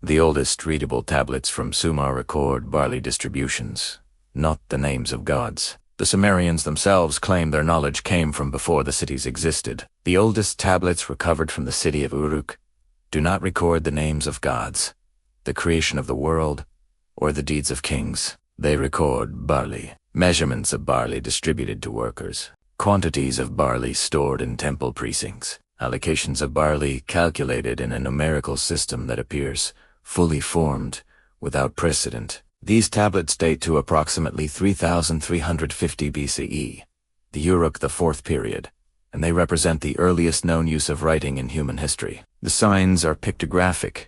The oldest readable tablets from Sumer record barley distributions, not the names of gods. The Sumerians themselves claim their knowledge came from before the cities existed. The oldest tablets recovered from the city of Uruk do not record the names of gods, the creation of the world, or the deeds of kings. They record barley, measurements of barley distributed to workers, quantities of barley stored in temple precincts, allocations of barley calculated in a numerical system that appears fully formed, without precedent. These tablets date to approximately 3,350 BCE, the Uruk IV period, and they represent the earliest known use of writing in human history. The signs are pictographic,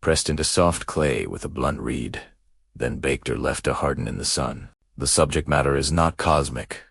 pressed into soft clay with a blunt reed, then baked or left to harden in the sun. The subject matter is not cosmic.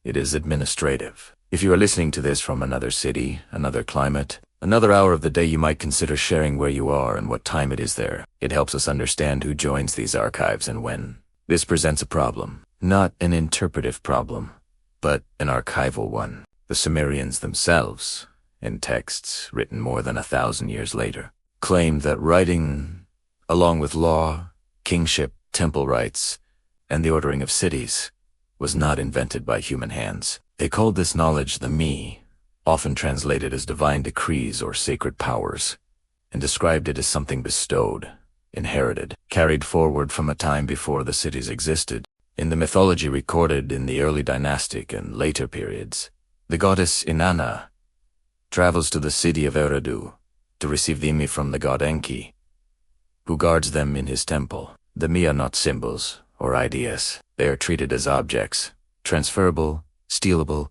It is administrative. If you are listening to this from another city, another climate, another hour of the day, you might consider sharing where you are and what time it is there. It helps us understand who joins these archives and when. This presents a problem, not an interpretive problem, but an archival one. The Sumerians themselves, in texts written more than 1,000 years later, claimed that writing, along with law, kingship, temple rites, and the ordering of cities, was not invented by human hands. They called this knowledge the me, often translated as divine decrees or sacred powers, and described it as something bestowed, inherited, carried forward from a time before the cities existed. In the mythology recorded in the early dynastic and later periods, the goddess Inanna travels to the city of Eridu to receive the imi from the god Enki, who guards them in his temple. The mi are not symbols or ideas. They are treated as objects, transferable, stealable,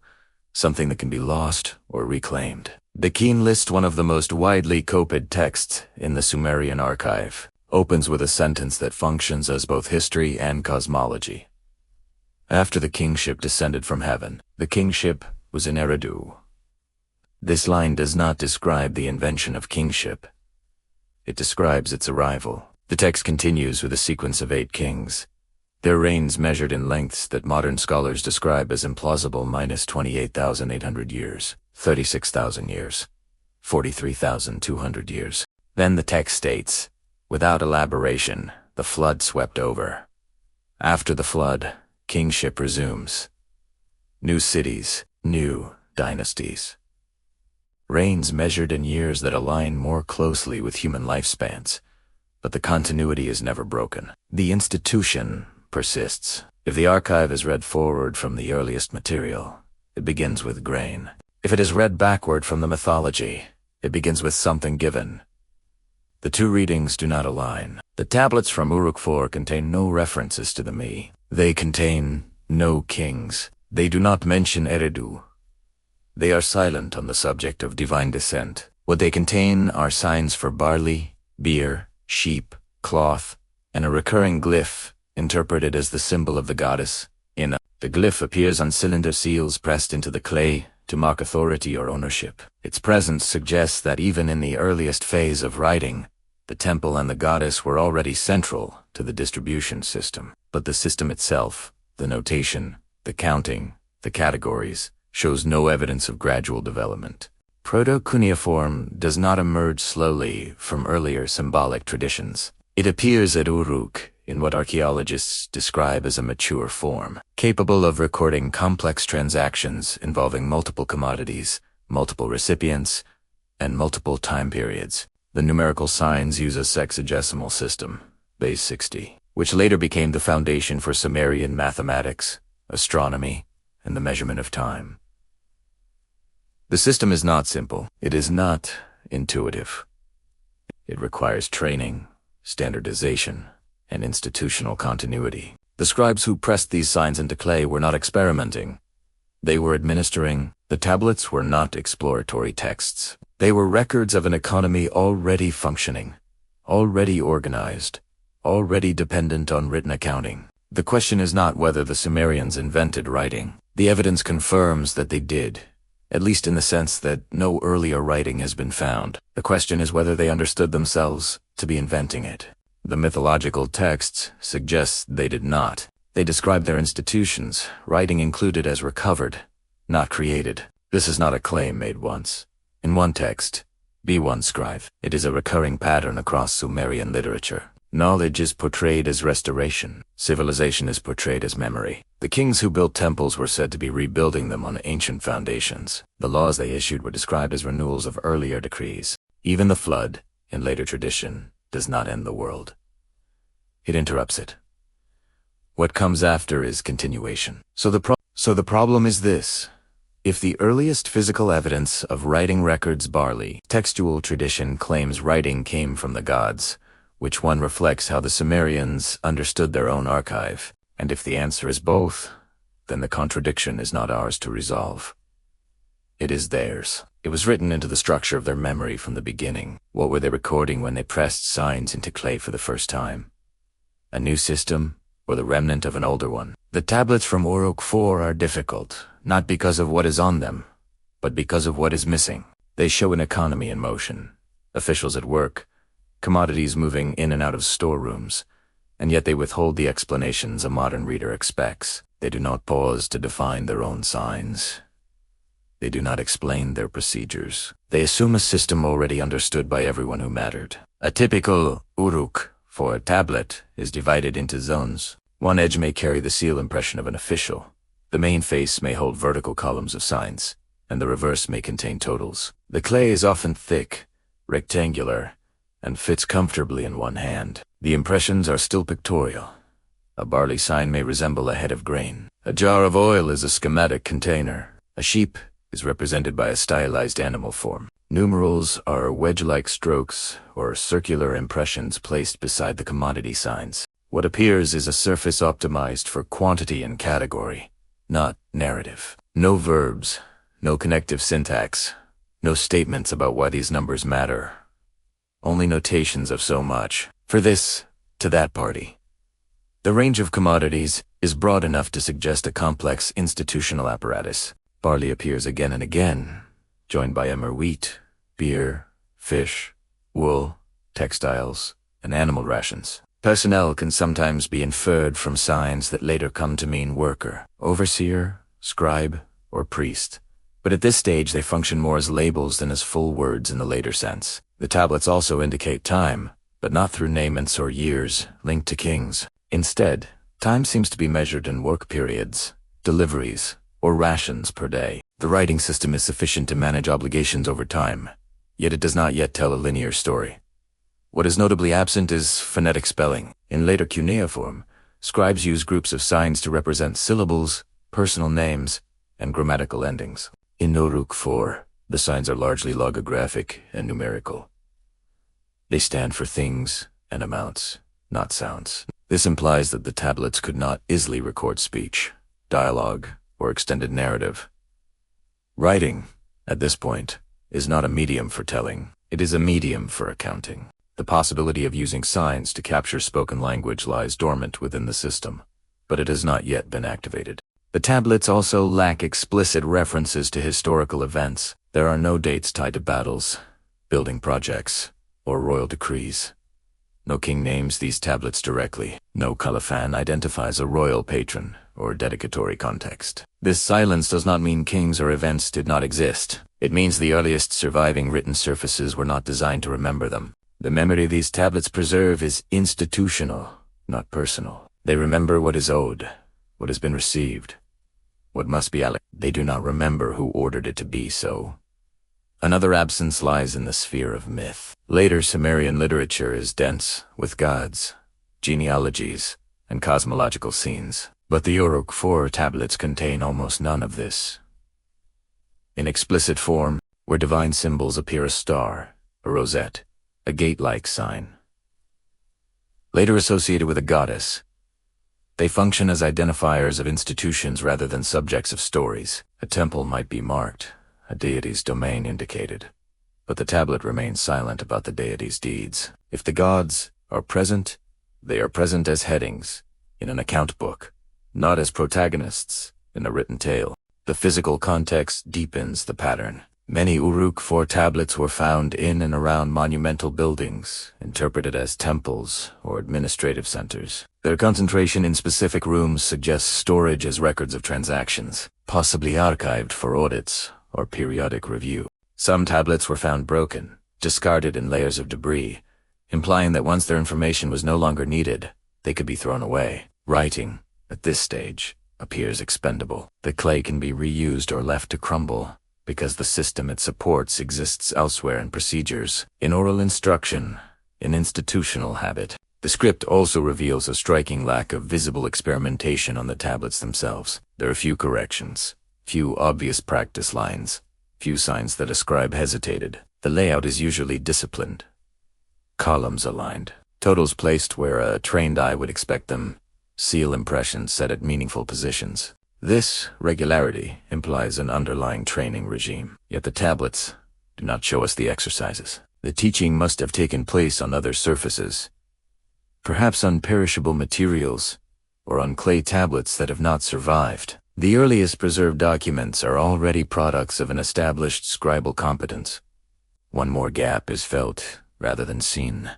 something that can be lost or reclaimed. The Keen list, one of the most widely copied texts in the Sumerian archive, opens with a sentence that functions as both history and cosmology. After the kingship descended from heaven, the kingship was in Eridu. This line does not describe the invention of kingship. It describes its arrival. The text continues with a sequence of 8 kings, their reigns measured in lengths that modern scholars describe as implausible: minus 28,800 years, 36,000 years, 43,200 years. Then the text states, without elaboration, the flood swept over. After the flood, kingship resumes. New cities, new dynasties. Reigns measured in years that align more closely with human lifespans, but the continuity is never broken. The institution persists. If the archive is read forward from the earliest material, it begins with grain. If it is read backward from the mythology, it begins with something given. The two readings do not align. The tablets from Uruk IV contain no references to the me. They contain no kings. They do not mention Eridu. They are silent on the subject of divine descent. What they contain are signs for barley, beer, sheep, cloth, and a recurring glyph interpreted as the symbol of the goddess, Inna. The glyph appears on cylinder seals pressed into the clay to mark authority or ownership. Its presence suggests that even in the earliest phase of writing, the temple and the goddess were already central to the distribution system. But the system itself, the notation, the counting, the categories, shows no evidence of gradual development. Proto-cuneiform does not emerge slowly from earlier symbolic traditions. It appears at Uruk in what archaeologists describe as a mature form, capable of recording complex transactions involving multiple commodities, multiple recipients, and multiple time periods. The numerical signs use a sexagesimal system, base 60, which later became the foundation for Sumerian mathematics, astronomy, and the measurement of time. The system is not simple. It is not intuitive. It requires training, standardization, and institutional continuity. The scribes who pressed these signs into clay were not experimenting. They were administering. The tablets were not exploratory texts. They were records of an economy already functioning, already organized, already dependent on written accounting. The question is not whether the Sumerians invented writing. The evidence confirms that they did, at least in the sense that no earlier writing has been found. The question is whether they understood themselves to be inventing it. The mythological texts suggest they did not. They describe their institutions, writing included, as recovered, not created. This is not a claim made once. In one text, B1 scribe. It is a recurring pattern across Sumerian literature. Knowledge is portrayed as restoration. Civilization is portrayed as memory. The kings who built temples were said to be rebuilding them on ancient foundations. The laws they issued were described as renewals of earlier decrees. Even the flood, in later tradition, does not end the world. It interrupts it. What comes after is continuation. So the problem is this. If the earliest physical evidence of writing records barley, textual tradition claims writing came from the gods, which one reflects how the Sumerians understood their own archive? And if the answer is both, then the contradiction is not ours to resolve. It is theirs. It was written into the structure of their memory from the beginning. What were they recording when they pressed signs into clay for the first time? A new system, or the remnant of an older one? The tablets from Uruk IV are difficult, not because of what is on them, but because of what is missing. They show an economy in motion, officials at work, commodities moving in and out of storerooms, and yet they withhold the explanations a modern reader expects. They do not pause to define their own signs. They do not explain their procedures. They assume a system already understood by everyone who mattered. A typical Uruk IV tablet is divided into zones. One edge may carry the seal impression of an official. The main face may hold vertical columns of signs, and the reverse may contain totals. The clay is often thick, rectangular, and fits comfortably in one hand. The impressions are still pictorial. A barley sign may resemble a head of grain. A jar of oil is a schematic container. A sheep is represented by a stylized animal form. Numerals are wedge-like strokes or circular impressions placed beside the commodity signs. What appears is a surface optimized for quantity and category, not narrative. No verbs, no connective syntax, no statements about why these numbers matter. Only notations of so much. For this, to that party. The range of commodities is broad enough to suggest a complex institutional apparatus. Barley appears again and again, joined by emmer wheat, beer, fish, wool, textiles, and animal rations. Personnel can sometimes be inferred from signs that later come to mean worker, overseer, scribe, or priest. But at this stage they function more as labels than as full words in the later sense. The tablets also indicate time, but not through naments or years linked to kings. Instead, time seems to be measured in work periods, deliveries, or rations per day. The writing system is sufficient to manage obligations over time, yet it does not yet tell a linear story. What is notably absent is phonetic spelling. In later cuneiform, scribes use groups of signs to represent syllables, personal names, and grammatical endings. In Uruk IV, the signs are largely logographic and numerical. They stand for things and amounts, not sounds. This implies that the tablets could not easily record speech, dialogue, or extended narrative. Writing, at this point, is not a medium for telling. It is a medium for accounting. The possibility of using signs to capture spoken language lies dormant within the system, but it has not yet been activated. The tablets also lack explicit references to historical events. There are no dates tied to battles, building projects, or royal decrees. No king names these tablets directly. No colophon identifies a royal patron or dedicatory context. This silence does not mean kings or events did not exist. It means the earliest surviving written surfaces were not designed to remember them. The memory these tablets preserve is institutional, not personal. They remember what is owed, what has been received, what must be allocated. They do not remember who ordered it to be so. Another absence lies in the sphere of myth. Later Sumerian literature is dense with gods, genealogies, and cosmological scenes. But the Uruk IV tablets contain almost none of this. In explicit form, where divine symbols appear a star, a rosette, a gate-like sign. Later associated with a goddess, they function as identifiers of institutions rather than subjects of stories. A temple might be marked, a deity's domain indicated, but the tablet remains silent about the deity's deeds. If the gods are present, they are present as headings in an account book, not as protagonists in a written tale. The physical context deepens the pattern. Many Uruk IV tablets were found in and around monumental buildings, interpreted as temples or administrative centers. Their concentration in specific rooms suggests storage as records of transactions, possibly archived for audits or periodic review. Some tablets were found broken, discarded in layers of debris, implying that once their information was no longer needed, they could be thrown away. Writing, at this stage, appears expendable. The clay can be reused or left to crumble, because the system it supports exists elsewhere in procedures, in oral instruction, in institutional habit. The script also reveals a striking lack of visible experimentation on the tablets themselves. There are few corrections, few obvious practice lines, few signs that a scribe hesitated. The layout is usually disciplined. Columns aligned, totals placed where a trained eye would expect them, seal impressions set at meaningful positions. This regularity implies an underlying training regime, yet the tablets do not show us the exercises. The teaching must have taken place on other surfaces, perhaps on perishable materials, or on clay tablets that have not survived. The earliest preserved documents are already products of an established scribal competence. One more gap is felt rather than seen.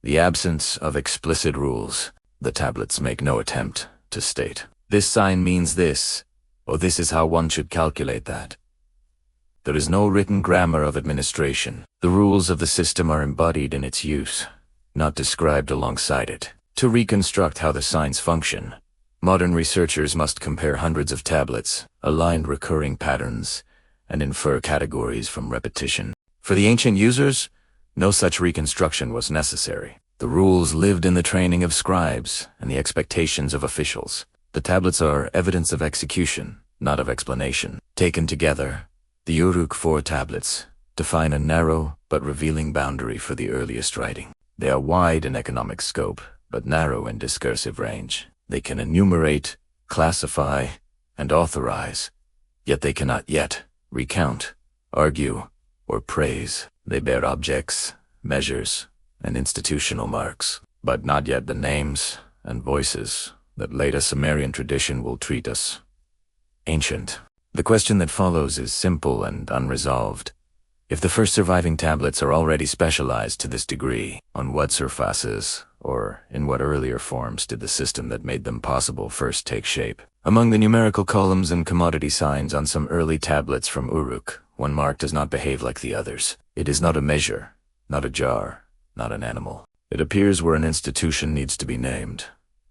The absence of explicit rules. The tablets make no attempt to state, this sign means this, or this is how one should calculate that. There is no written grammar of administration. The rules of the system are embodied in its use, not described alongside it. To reconstruct how the signs function, modern researchers must compare hundreds of tablets, align recurring patterns, and infer categories from repetition. For the ancient users, no such reconstruction was necessary. The rules lived in the training of scribes and the expectations of officials. The tablets are evidence of execution, not of explanation. Taken together, the Uruk IV tablets define a narrow but revealing boundary for the earliest writing. They are wide in economic scope, but narrow in discursive range. They can enumerate, classify, and authorize, yet they cannot yet recount, argue, or praise. They bear objects, measures, and institutional marks, but not yet the names and voices that later Sumerian tradition will treat us ancient. The question that follows is simple and unresolved. If the first surviving tablets are already specialized to this degree, on what surfaces, or in what earlier forms did the system that made them possible first take shape? Among the numerical columns and commodity signs on some early tablets from Uruk, one mark does not behave like the others. It is not a measure, not a jar, not an animal. It appears where an institution needs to be named,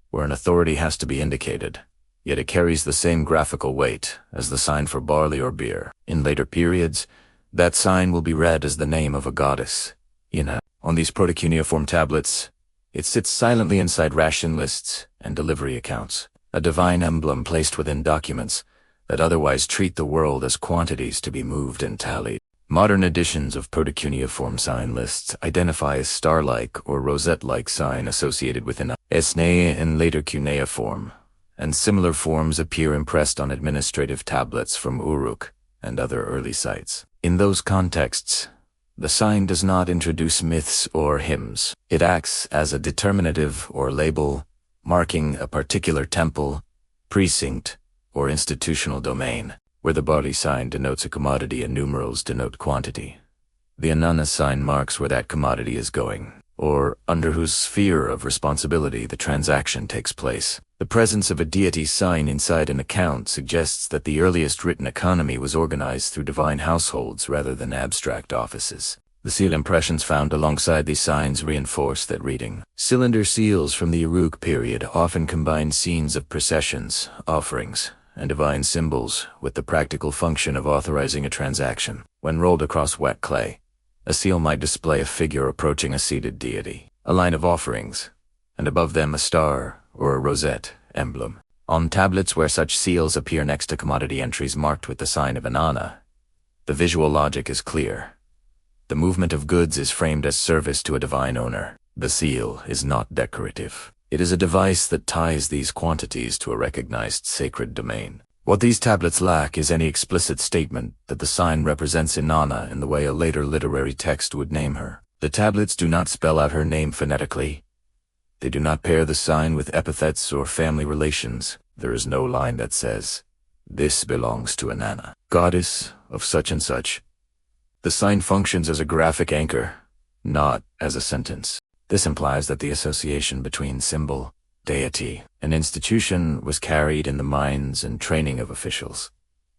where an authority has to be indicated, yet it carries the same graphical weight as the sign for barley or beer. In later periods, that sign will be read as the name of a goddess, Ina. On these protocuneiform tablets, it sits silently inside ration lists and delivery accounts, a divine emblem placed within documents that otherwise treat the world as quantities to be moved and tallied. Modern editions of protocuneiform sign lists identify a star-like or rosette-like sign associated with an esne in later cuneiform, and similar forms appear impressed on administrative tablets from Uruk and other early sites. In those contexts, the sign does not introduce myths or hymns. It acts as a determinative or label, marking a particular temple, precinct, or institutional domain. Where the barley sign denotes a commodity and numerals denote quantity, the ananas sign marks where that commodity is going, or under whose sphere of responsibility the transaction takes place. The presence of a deity sign inside an account suggests that the earliest written economy was organized through divine households rather than abstract offices. The seal impressions found alongside these signs reinforce that reading. Cylinder seals from the Uruk period often combine scenes of processions, offerings, and divine symbols with the practical function of authorizing a transaction. When rolled across wet clay, a seal might display a figure approaching a seated deity, a line of offerings, and above them a star or a rosette emblem. On tablets where such seals appear next to commodity entries marked with the sign of Inanna, the visual logic is clear. The movement of goods is framed as service to a divine owner. The seal is not decorative. It is a device that ties these quantities to a recognized sacred domain. What these tablets lack is any explicit statement that the sign represents Inanna in the way a later literary text would name her. The tablets do not spell out her name phonetically. They do not pair the sign with epithets or family relations. There is no line that says, "This belongs to Inanna, goddess of such and such." The sign functions as a graphic anchor, not as a sentence. This implies that the association between symbol, deity, and institution was carried in the minds and training of officials,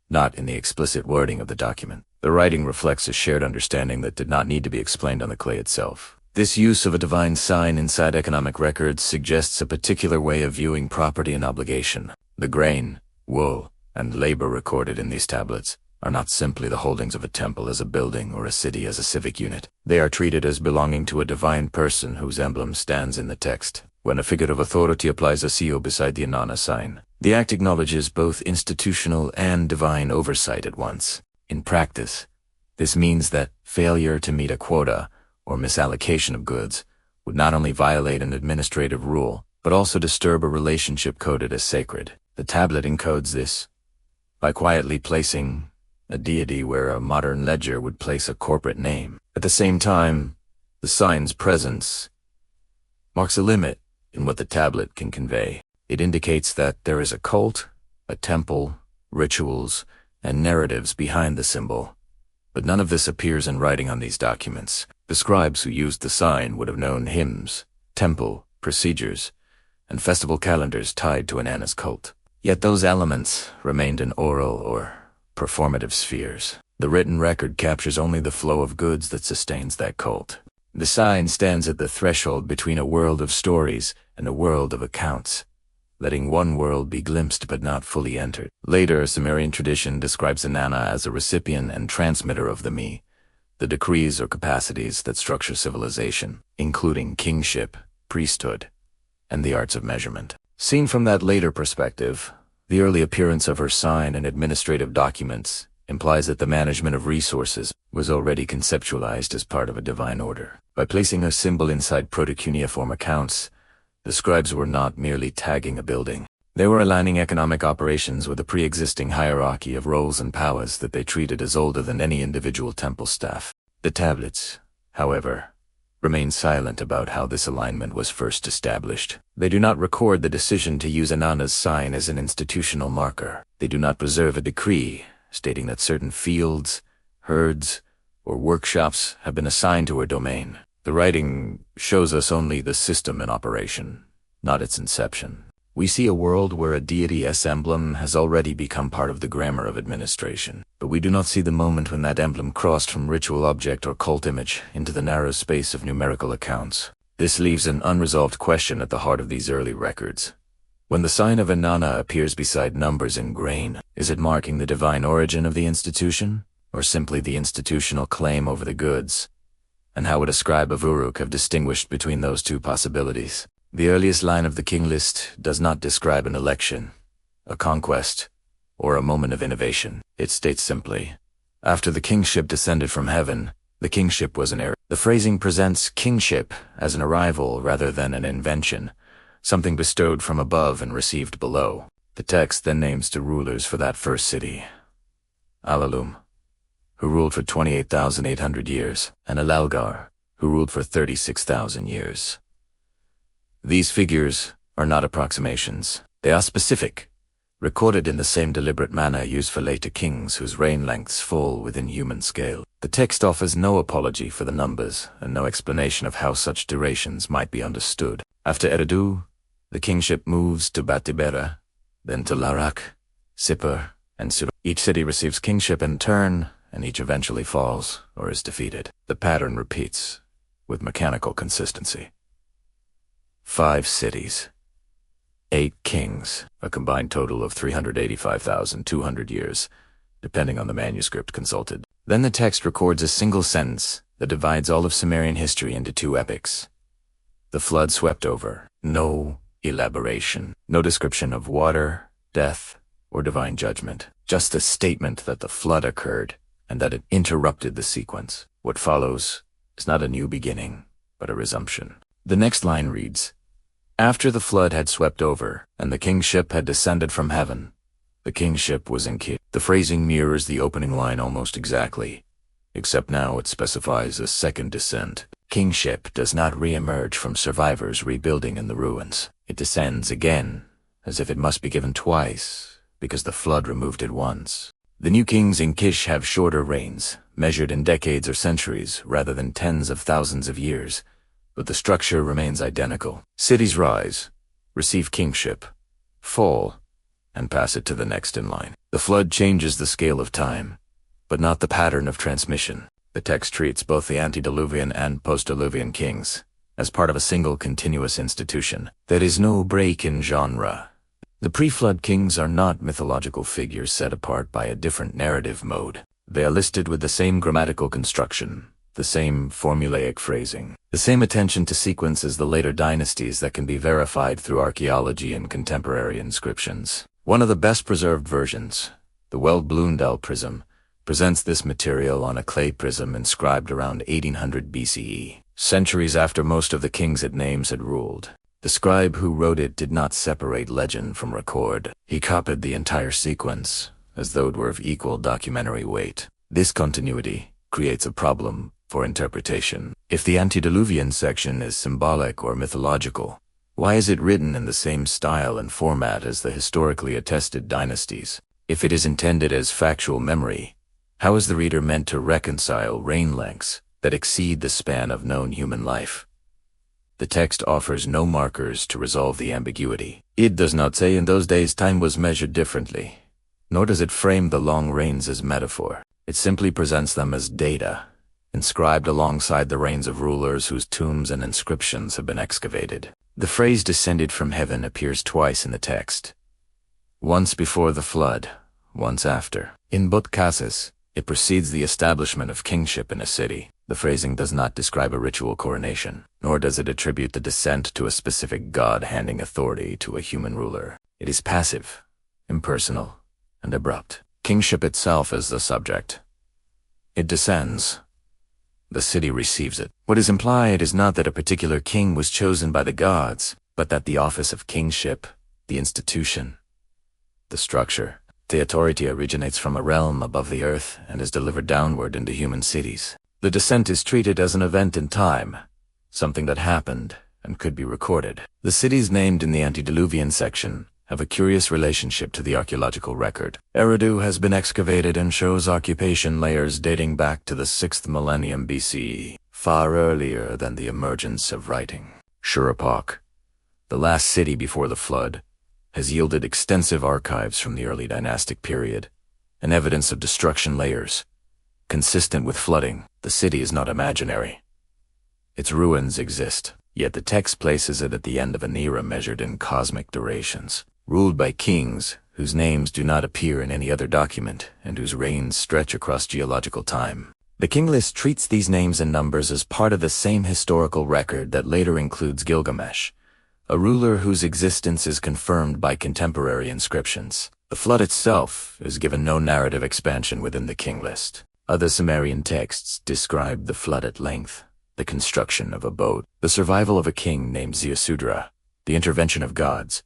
not in the explicit wording of the document. The writing reflects a shared understanding that did not need to be explained on the clay itself. This use of a divine sign inside economic records suggests a particular way of viewing property and obligation. The grain, wool, and labor recorded in these tablets are not simply the holdings of a temple as a building or a city as a civic unit. They are treated as belonging to a divine person whose emblem stands in the text. When a figure of authority applies a seal beside the Inanna sign, the act acknowledges both institutional and divine oversight at once. In practice, this means that failure to meet a quota or misallocation of goods would not only violate an administrative rule, but also disturb a relationship coded as sacred. The tablet encodes this by quietly placing a deity where a modern ledger would place a corporate name. At the same time, the sign's presence marks a limit in what the tablet can convey. It indicates that there is a cult, a temple, rituals, and narratives behind the symbol. But none of this appears in writing on these documents. The scribes who used the sign would have known hymns, temple, procedures, and festival calendars tied to Inanna's cult. Yet those elements remained in oral or performative spheres. The written record captures only the flow of goods that sustains that cult. The sign stands at the threshold between a world of stories and a world of accounts, letting one world be glimpsed but not fully entered. Later, Sumerian tradition describes Inanna as a recipient and transmitter of the me, the decrees or capacities that structure civilization, including kingship, priesthood, and the arts of measurement. Seen from that later perspective, the early appearance of her sign in administrative documents implies that the management of resources was already conceptualized as part of a divine order. By placing a symbol inside protocuneiform accounts, the scribes were not merely tagging a building. They were aligning economic operations with a pre-existing hierarchy of roles and powers that they treated as older than any individual temple staff. The tablets, however, remain silent about how this alignment was first established. They do not record the decision to use Inanna's sign as an institutional marker. They do not preserve a decree stating that certain fields, herds, or workshops have been assigned to her domain. The writing shows us only the system in operation, not its inception. We see a world where a deity-s emblem has already become part of the grammar of administration, but we do not see the moment when that emblem crossed from ritual object or cult image into the narrow space of numerical accounts. This leaves an unresolved question at the heart of these early records. When the sign of Inanna appears beside numbers in grain, is it marking the divine origin of the institution, or simply the institutional claim over the goods? And how would a scribe of Uruk have distinguished between those two possibilities? The earliest line of the king list does not describe an election, a conquest, or a moment of innovation. It states simply, after the kingship descended from heaven, the kingship was an heir. The phrasing presents kingship as an arrival rather than an invention, something bestowed from above and received below. The text then names two rulers for that first city, Alalum, who ruled for 28,800 years, and Alalgar, who ruled for 36,000 years. These figures are not approximations. They are specific, recorded in the same deliberate manner used for later kings whose reign lengths fall within human scale. The text offers no apology for the numbers and no explanation of how such durations might be understood. After Eridu, the kingship moves to Batibera, then to Larak, Sippar, and Sur. Each city receives kingship in turn, and each eventually falls or is defeated. The pattern repeats with mechanical consistency. 5 cities, 8 kings, a combined total of 385,200 years, depending on the manuscript consulted. Then the text records a single sentence that divides all of Sumerian history into 2 epics. The flood swept over. No elaboration, no description of water, death, or divine judgment. Just a statement that the flood occurred and that it interrupted the sequence. What follows is not a new beginning, but a resumption. The next line reads, after the flood had swept over, and the kingship had descended from heaven, the kingship was in Kish. The phrasing mirrors the opening line almost exactly, except now it specifies a second descent. Kingship does not re-emerge from survivors rebuilding in the ruins. It descends again, as if it must be given twice, because the flood removed it once. The new kings in Kish have shorter reigns, measured in decades or centuries rather than tens of thousands of years, but the structure remains identical. Cities rise, receive kingship, fall, and pass it to the next in line. The flood changes the scale of time, but not the pattern of transmission. The text treats both the antediluvian and post-diluvian kings as part of a single continuous institution. There is no break in genre. The pre-flood kings are not mythological figures set apart by a different narrative mode. They are listed with the same grammatical construction, the same formulaic phrasing, the same attention to sequence as the later dynasties that can be verified through archaeology and contemporary inscriptions. One of the best preserved versions, the Weld-Blundell prism, presents this material on a clay prism inscribed around 1800 BCE, centuries after most of the kings it names had ruled. The scribe who wrote it did not separate legend from record. He copied the entire sequence, as though it were of equal documentary weight. This continuity creates a problem for interpretation. If the antediluvian section is symbolic or mythological, why is it written in the same style and format as the historically attested dynasties? If it is intended as factual memory, how is the reader meant to reconcile reign lengths that exceed the span of known human life? The text offers no markers to resolve the ambiguity. It does not say in those days time was measured differently, nor does it frame the long reigns as metaphor. It simply presents them as data, inscribed alongside the reigns of rulers whose tombs and inscriptions have been excavated. The phrase descended from heaven appears twice in the text. Once before the flood, once after. In both cases, it precedes the establishment of kingship in a city. The phrasing does not describe a ritual coronation, nor does it attribute the descent to a specific god handing authority to a human ruler. It is passive, impersonal, and abrupt. Kingship itself is the subject. It descends. The city receives it. What is implied is not that a particular king was chosen by the gods, but that the office of kingship, the institution, the structure, the authority originates from a realm above the earth and is delivered downward into human cities. The descent is treated as an event in time, something that happened and could be recorded. The cities named in the antediluvian section have a curious relationship to the archaeological record. Eridu has been excavated and shows occupation layers dating back to the 6th millennium BCE, far earlier than the emergence of writing. Uruk, the last city before the flood, has yielded extensive archives from the early dynastic period and evidence of destruction layers. Consistent with flooding, the city is not imaginary. Its ruins exist, yet the text places it at the end of an era measured in cosmic durations, ruled by kings whose names do not appear in any other document and whose reigns stretch across geological time. The king list treats these names and numbers as part of the same historical record that later includes Gilgamesh, a ruler whose existence is confirmed by contemporary inscriptions. The flood itself is given no narrative expansion within the king list. Other Sumerian texts describe the flood at length, the construction of a boat, the survival of a king named Ziusudra, the intervention of gods,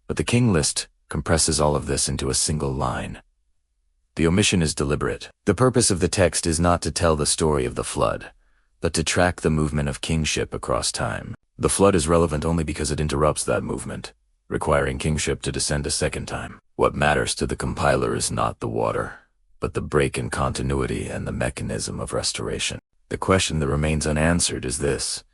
but the king list compresses all of this into a single line. The omission is deliberate. The purpose of the text is not to tell the story of the flood, but to track the movement of kingship across time. The flood is relevant only because it interrupts that movement, requiring kingship to descend a second time. What matters to the compiler is not the water, but the break in continuity and the mechanism of restoration. The question that remains unanswered is this: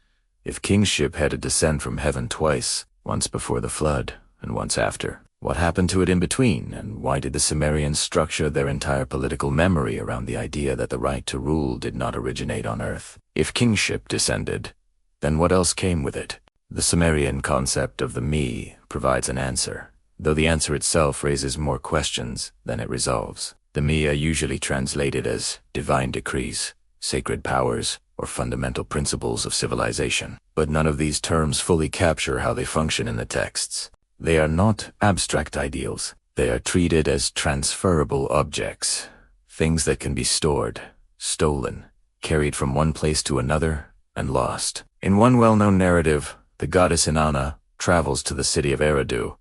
if kingship had to descend from heaven twice, once before the flood and once after, what happened to it in between, and why did the Sumerians structure their entire political memory around the idea that the right to rule did not originate on earth? If kingship descended, then what else came with it? The Sumerian concept of the me provides an answer, though the answer itself raises more questions than it resolves. The me are usually translated as divine decrees, sacred powers, or fundamental principles of civilization. But none of these terms fully capture how they function in the texts. They are not abstract ideals. They are treated as transferable objects, things that can be stored, stolen, carried from one place to another, and lost. In one well-known narrative, the goddess Inanna travels to the city of Eridu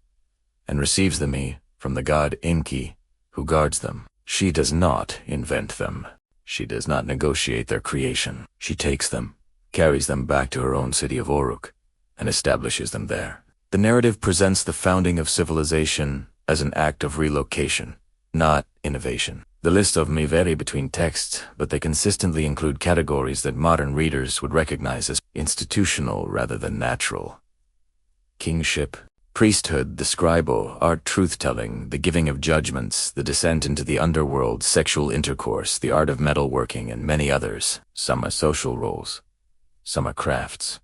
and receives the me from the god Enki, who guards them. She does not invent them. She does not negotiate their creation. She takes them, carries them back to her own city of Uruk, and establishes them there. The narrative presents the founding of civilization as an act of relocation, not innovation. The list of me vary between texts, but they consistently include categories that modern readers would recognize as institutional rather than natural. Kingship, Priesthood, the scribo, art truth-telling, the giving of judgments, the descent into the underworld, sexual intercourse, the art of metalworking, and many others. Some are social roles. Some are crafts.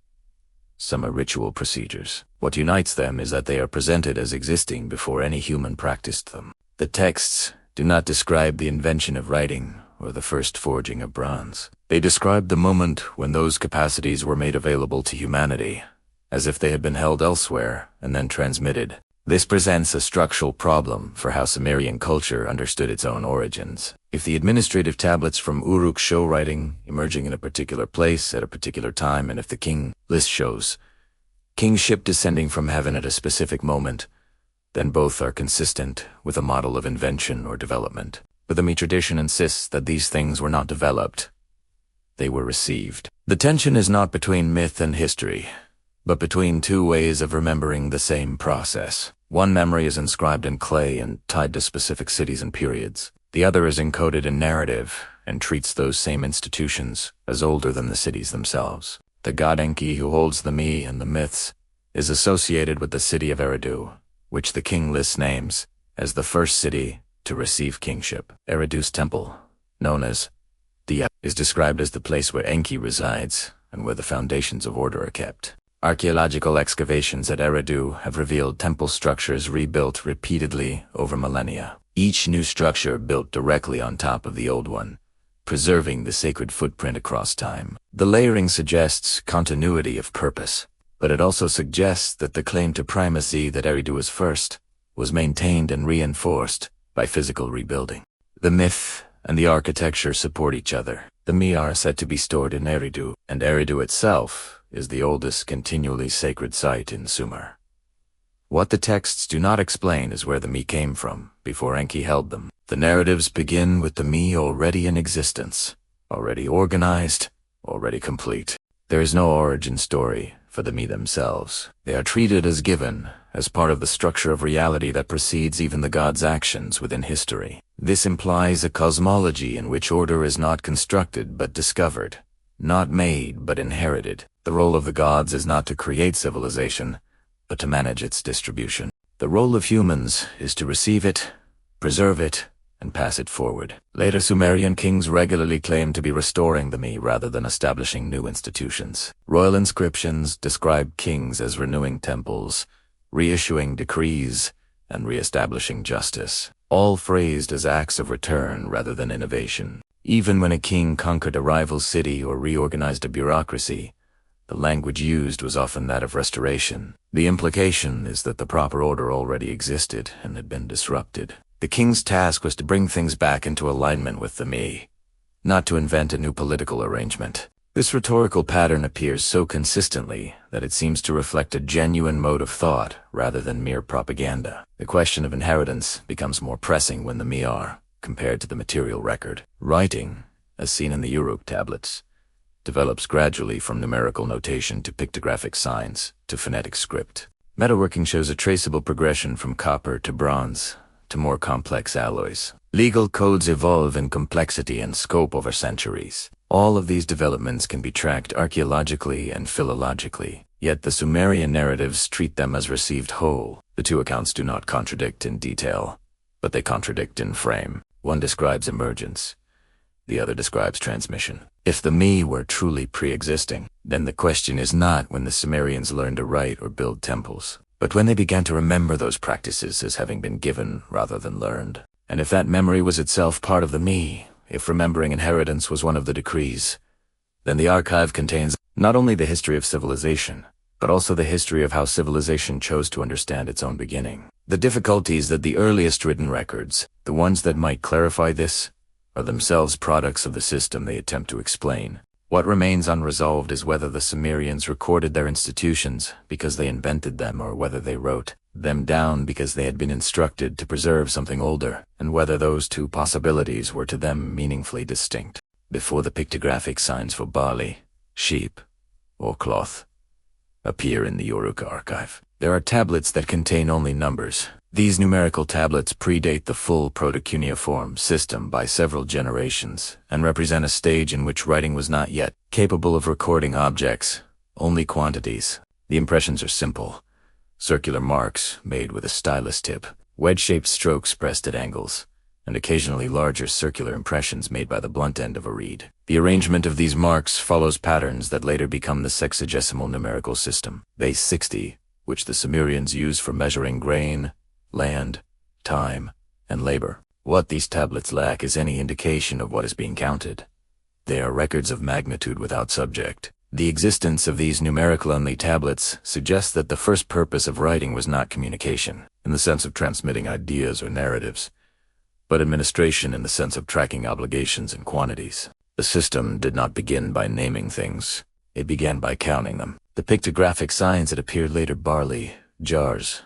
Some are ritual procedures. What unites them is that they are presented as existing before any human practiced them. The texts do not describe the invention of writing or the first forging of bronze. They describe the moment when those capacities were made available to humanity, as if they had been held elsewhere and then transmitted. This presents a structural problem for how Sumerian culture understood its own origins. If the administrative tablets from Uruk show writing emerging in a particular place at a particular time, and if the king list shows kingship descending from heaven at a specific moment, then both are consistent with a model of invention or development. But the Me tradition insists that these things were not developed. They were received. The tension is not between myth and history, but between two ways of remembering the same process. One memory is inscribed in clay and tied to specific cities and periods. The other is encoded in narrative and treats those same institutions as older than the cities themselves. The god Enki, who holds the Me and the myths, is associated with the city of Eridu, which the king lists names as the first city to receive kingship. Eridu's temple, known as the is described as the place where Enki resides and where the foundations of order are kept. Archaeological excavations at Eridu have revealed temple structures rebuilt repeatedly over millennia, each new structure built directly on top of the old one, preserving the sacred footprint across time. The layering suggests continuity of purpose, but it also suggests that the claim to primacy that Eridu was first was maintained and reinforced by physical rebuilding. The myth and the architecture support each other. The Me are said to be stored in Eridu, and Eridu itself is the oldest continually sacred site in Sumer. What the texts do not explain is where the Me came from before Enki held them. The narratives begin with the Me already in existence, already organized, already complete. There is no origin story for the Me themselves. They are treated as given, as part of the structure of reality that precedes even the gods' actions within history. This implies a cosmology in which order is not constructed but discovered, not made but inherited. The role of the gods is not to create civilization, but to manage its distribution. The role of humans is to receive it, preserve it, and pass it forward. Later Sumerian kings regularly claimed to be restoring the Me rather than establishing new institutions. Royal inscriptions describe kings as renewing temples, reissuing decrees, and reestablishing justice, all phrased as acts of return rather than innovation. Even when a king conquered a rival city or reorganized a bureaucracy, the language used was often that of restoration. The implication is that the proper order already existed and had been disrupted. The king's task was to bring things back into alignment with the Me, not to invent a new political arrangement. This rhetorical pattern appears so consistently that it seems to reflect a genuine mode of thought rather than mere propaganda. The question of inheritance becomes more pressing when the Me are compared to the material record. Writing, as seen in the Uruk tablets, develops gradually from numerical notation to pictographic signs to phonetic script. Metalworking shows a traceable progression from copper to bronze to more complex alloys. Legal codes evolve in complexity and scope over centuries. All of these developments can be tracked archaeologically and philologically, yet the Sumerian narratives treat them as received whole. The two accounts do not contradict in detail, but they contradict in frame. One describes emergence, the other describes transmission. If the Me were truly pre-existing, then the question is not when the Sumerians learned to write or build temples, but when they began to remember those practices as having been given rather than learned. And if that memory was itself part of the Me, if remembering inheritance was one of the decrees, then the archive contains not only the history of civilization, but also the history of how civilization chose to understand its own beginning. The difficulties that the earliest written records, the ones that might clarify this, are themselves products of the system they attempt to explain. What remains unresolved is whether the Sumerians recorded their institutions because they invented them, or whether they wrote them down because they had been instructed to preserve something older, and whether those two possibilities were to them meaningfully distinct. Before the pictographic signs for barley, sheep, or cloth appear in the Uruk archive, there are tablets that contain only numbers. These numerical tablets predate the full proto-cuneiform system by several generations and represent a stage in which writing was not yet capable of recording objects, only quantities. The impressions are simple, circular marks made with a stylus tip, wedge-shaped strokes pressed at angles, and occasionally larger circular impressions made by the blunt end of a reed. The arrangement of these marks follows patterns that later become the sexagesimal numerical system. Base 60, which the Sumerians used for measuring grain, land, time, and labor. What these tablets lack is any indication of what is being counted. They are records of magnitude without subject. The existence of these numerical-only tablets suggests that the first purpose of writing was not communication, in the sense of transmitting ideas or narratives, but administration in the sense of tracking obligations and quantities. The system did not begin by naming things. It began by counting them. The pictographic signs that appeared later, barley, jars,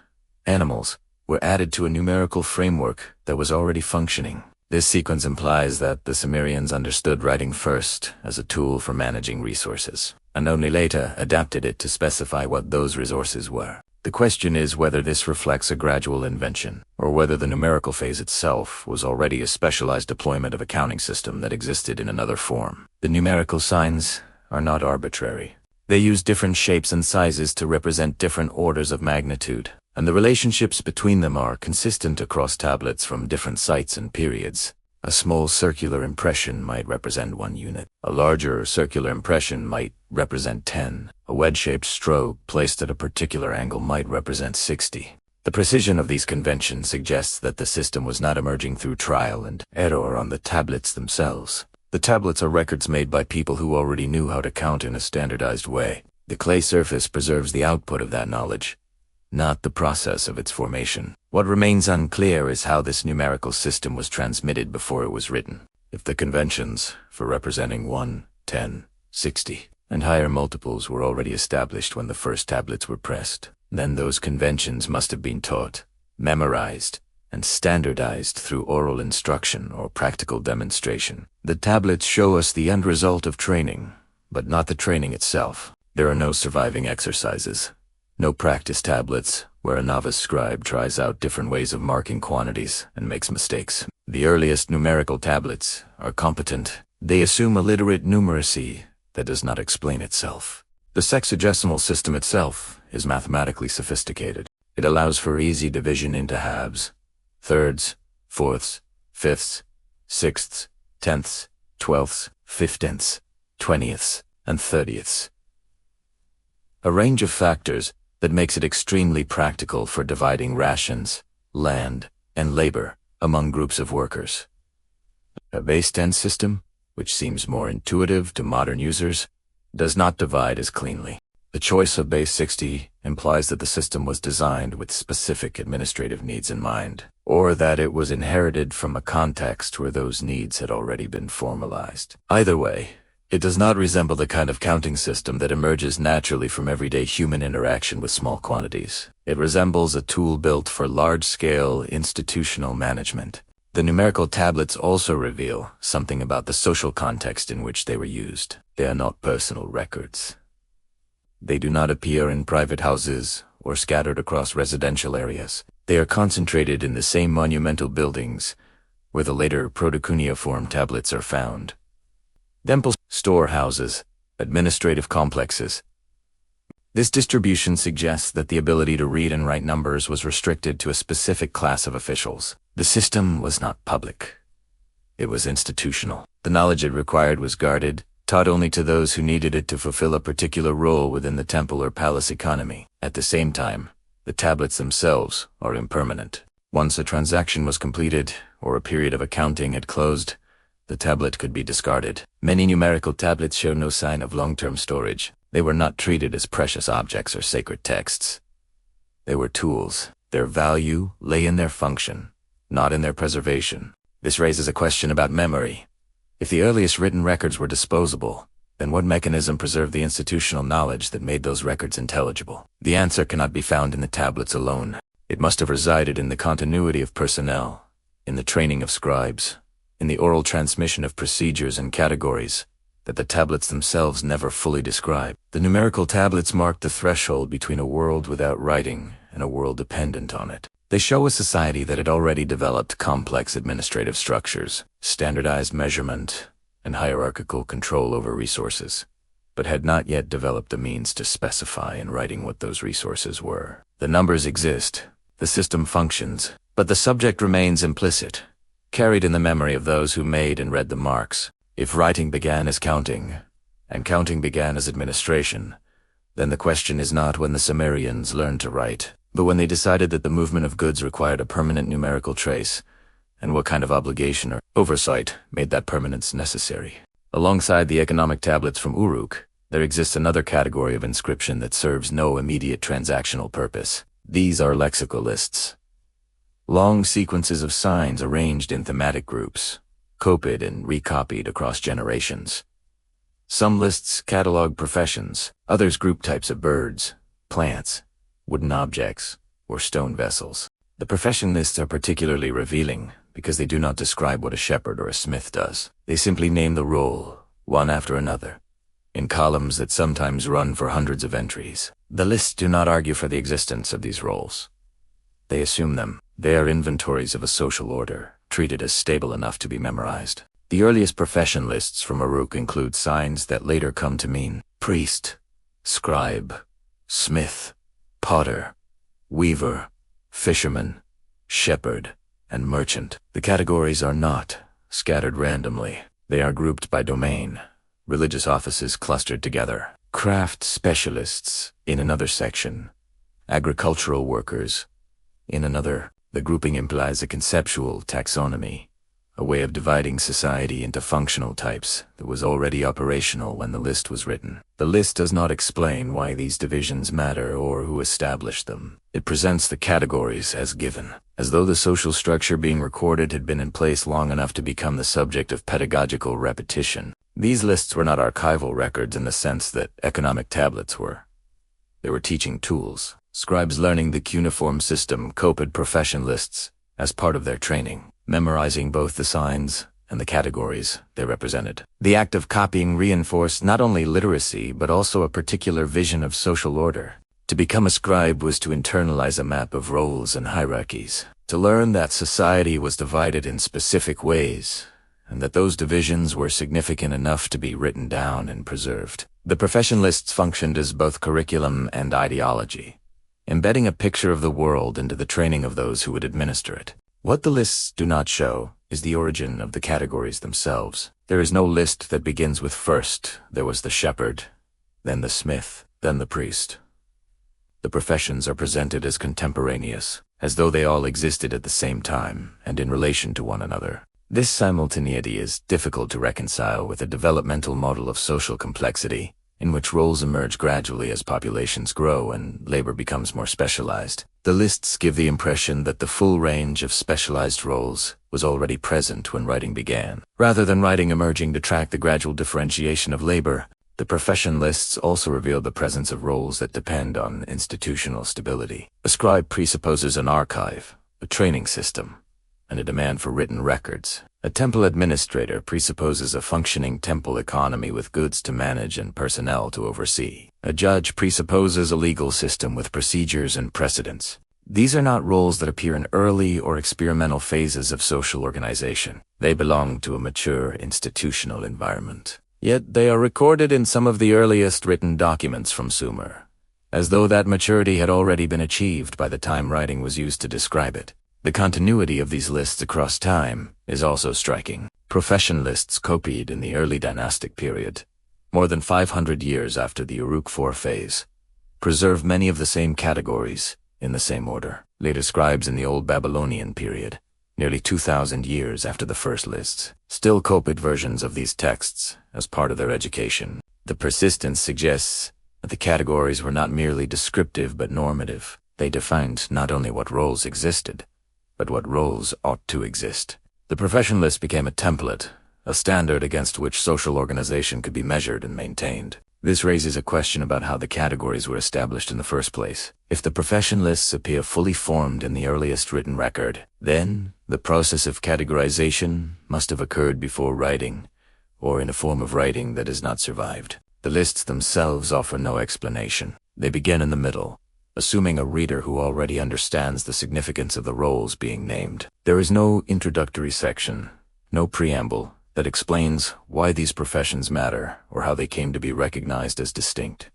animals, were added to a numerical framework that was already functioning. This sequence implies that the Sumerians understood writing first as a tool for managing resources, and only later adapted it to specify what those resources were. The question is whether this reflects a gradual invention, or whether the numerical phase itself was already a specialized deployment of a counting system that existed in another form. The numerical signs are not arbitrary. They use different shapes and sizes to represent different orders of magnitude, and the relationships between them are consistent across tablets from different sites and periods. A small circular impression might represent 1 unit. A larger circular impression might represent 10. A wedge-shaped stroke placed at a particular angle might represent 60. The precision of these conventions suggests that the system was not emerging through trial and error on the tablets themselves. The tablets are records made by people who already knew how to count in a standardized way. The clay surface preserves the output of that knowledge, not the process of its formation. What remains unclear is how this numerical system was transmitted before it was written. If the conventions for representing 1, 10, 60, and higher multiples were already established when the first tablets were pressed, then those conventions must have been taught, memorized, and standardized through oral instruction or practical demonstration. The tablets show us the end result of training, but not the training itself. There are no surviving exercises, no practice tablets where a novice scribe tries out different ways of marking quantities and makes mistakes. The earliest numerical tablets are competent. They assume a literate numeracy that does not explain itself. The sexagesimal system itself is mathematically sophisticated. It allows for easy division into halves, thirds, fourths, fifths, sixths, tenths, twelfths, fifteenths, twentieths, and thirtieths. A range of factors that makes it extremely practical for dividing rations, land, and labor among groups of workers. A base 10 system, which seems more intuitive to modern users, does not divide as cleanly. The choice of base 60 implies that the system was designed with specific administrative needs in mind, or that it was inherited from a context where those needs had already been formalized. Either way, it does not resemble the kind of counting system that emerges naturally from everyday human interaction with small quantities. It resembles a tool built for large-scale institutional management. The numerical tablets also reveal something about the social context in which they were used. They are not personal records. They do not appear in private houses or scattered across residential areas. They are concentrated in the same monumental buildings where the later protocuneiform tablets are found. Temples, storehouses, administrative complexes. This distribution suggests that the ability to read and write numbers was restricted to a specific class of officials. The system was not public. It was institutional. The knowledge it required was guarded, taught only to those who needed it to fulfill a particular role within the temple or palace economy. At the same time, the tablets themselves are impermanent. Once a transaction was completed, or a period of accounting had closed, the tablet could be discarded. Many numerical tablets show no sign of long-term storage. They were not treated as precious objects or sacred texts. They were tools. Their value lay in their function, not in their preservation. This raises a question about memory. If the earliest written records were disposable, then what mechanism preserved the institutional knowledge that made those records intelligible? The answer cannot be found in the tablets alone. It must have resided in the continuity of personnel, in the training of scribes, in the oral transmission of procedures and categories that the tablets themselves never fully describe. The numerical tablets mark the threshold between a world without writing and a world dependent on it. They show a society that had already developed complex administrative structures, standardized measurement, and hierarchical control over resources. but had not yet developed the means to specify in writing what those resources were. The numbers exist, the system functions, but the subject remains implicit, carried in the memory of those who made and read the marks. If writing began as counting, and counting began as administration, then the question is not when the Sumerians learned to write, but when they decided that the movement of goods required a permanent numerical trace, and what kind of obligation or oversight made that permanence necessary. Alongside the economic tablets from Uruk, there exists another category of inscription that serves no immediate transactional purpose. These are lexical lists. Long sequences of signs arranged in thematic groups, copied and recopied across generations. Some lists catalog professions, others group types of birds, plants, wooden objects, or stone vessels. The profession lists are particularly revealing because they do not describe what a shepherd or a smith does. They simply name the role, one after another, in columns that sometimes run for hundreds of entries. The lists do not argue for the existence of these roles. They assume them. They are inventories of a social order, treated as stable enough to be memorized. The earliest profession lists from Uruk include signs that later come to mean priest, scribe, smith, potter, weaver, fisherman, shepherd, and merchant. The categories are not scattered randomly. They are grouped by domain, religious offices clustered together, craft specialists in another section, agricultural workers in another. The grouping implies a conceptual taxonomy, a way of dividing society into functional types that was already operational when the list was written. The list does not explain why these divisions matter or who established them. It presents the categories as given, as though the social structure being recorded had been in place long enough to become the subject of pedagogical repetition. These lists were not archival records in the sense that economic tablets were. They were teaching tools. Scribes learning the cuneiform system copied profession lists as part of their training, memorizing both the signs and the categories they represented. The act of copying reinforced not only literacy but also a particular vision of social order. To become a scribe was to internalize a map of roles and hierarchies, to learn that society was divided in specific ways, and that those divisions were significant enough to be written down and preserved. The profession lists functioned as both curriculum and ideology, embedding a picture of the world into the training of those who would administer it. What the lists do not show is the origin of the categories themselves. There is no list that begins with first there was the shepherd, then the smith, then the priest. The professions are presented as contemporaneous, as though they all existed at the same time and in relation to one another. This simultaneity is difficult to reconcile with a developmental model of social complexity, in which roles emerge gradually as populations grow and labor becomes more specialized. The lists give the impression that the full range of specialized roles was already present when writing began. Rather than writing emerging to track the gradual differentiation of labor, the profession lists also reveal the presence of roles that depend on institutional stability. A scribe presupposes an archive, a training system, and a demand for written records. A temple administrator presupposes a functioning temple economy with goods to manage and personnel to oversee. A judge presupposes a legal system with procedures and precedents. These are not roles that appear in early or experimental phases of social organization. They belong to a mature institutional environment. Yet they are recorded in some of the earliest written documents from Sumer, as though that maturity had already been achieved by the time writing was used to describe it. The continuity of these lists across time is also striking. Profession lists copied in the early dynastic period, more than 500 years after the Uruk IV phase, preserve many of the same categories in the same order. Later scribes in the Old Babylonian period, nearly 2,000 years after the first lists, still copied versions of these texts as part of their education. The persistence suggests that the categories were not merely descriptive but normative. They defined not only what roles existed, but what roles ought to exist. The profession list became a template, a standard against which social organization could be measured and maintained. This raises a question about how the categories were established in the first place. If the profession lists appear fully formed in the earliest written record, then the process of categorization must have occurred before writing, or in a form of writing that has not survived. The lists themselves offer no explanation. They begin in the middle, assuming a reader who already understands the significance of the roles being named. There is no introductory section, no preamble, that explains why these professions matter or how they came to be recognized as distinct.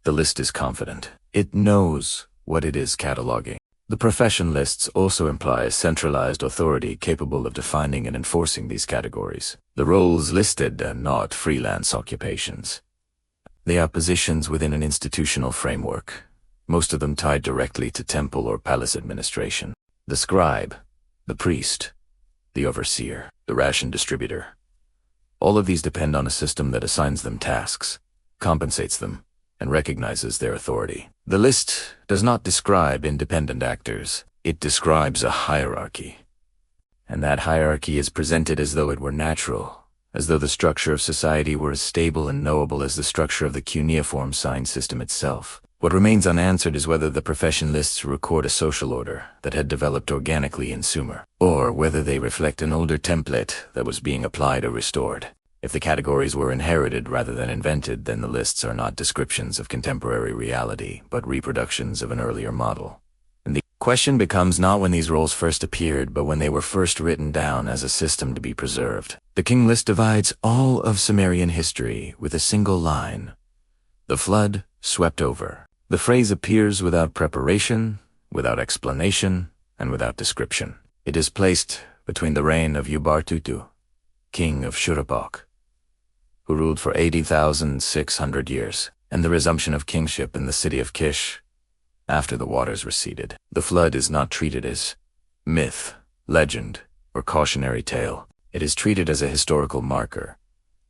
The list is confident. It knows what it is cataloging. The profession lists also imply a centralized authority capable of defining and enforcing these categories. The roles listed are not freelance occupations. They are positions within an institutional framework, most of them tied directly to temple or palace administration. The scribe, the priest, the overseer, the ration distributor. All of these depend on a system that assigns them tasks, compensates them, and recognizes their authority. The list does not describe independent actors. It describes a hierarchy. And that hierarchy is presented as though it were natural, as though the structure of society were as stable and knowable as the structure of the cuneiform sign system itself. What remains unanswered is whether the profession lists record a social order that had developed organically in Sumer, or whether they reflect an older template that was being applied or restored. If the categories were inherited rather than invented, then the lists are not descriptions of contemporary reality, but reproductions of an earlier model. And the question becomes not when these roles first appeared, but when they were first written down as a system to be preserved. The king list divides all of Sumerian history with a single line. The flood swept over. The phrase appears without preparation, without explanation, and without description. It is placed between the reign of Uruk, king of Uruk, who ruled for 80,600 years, and the resumption of kingship in the city of Kish after the waters receded. The flood is not treated as myth, legend, or cautionary tale. It is treated as a historical marker,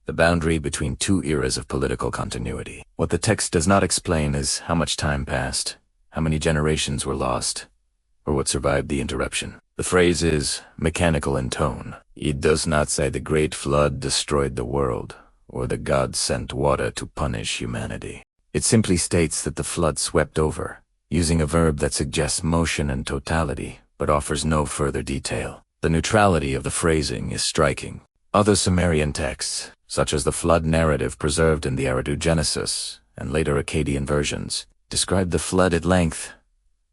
the boundary between two eras of political continuity. What the text does not explain is how much time passed, how many generations were lost, or what survived the interruption. The phrase is mechanical in tone. It does not say the great flood destroyed the world, or the gods sent water to punish humanity. It simply states that the flood swept over, using a verb that suggests motion and totality, but offers no further detail. The neutrality of the phrasing is striking. Other Sumerian texts, such as the flood narrative preserved in the Eridu Genesis and later Akkadian versions, describe the flood at length,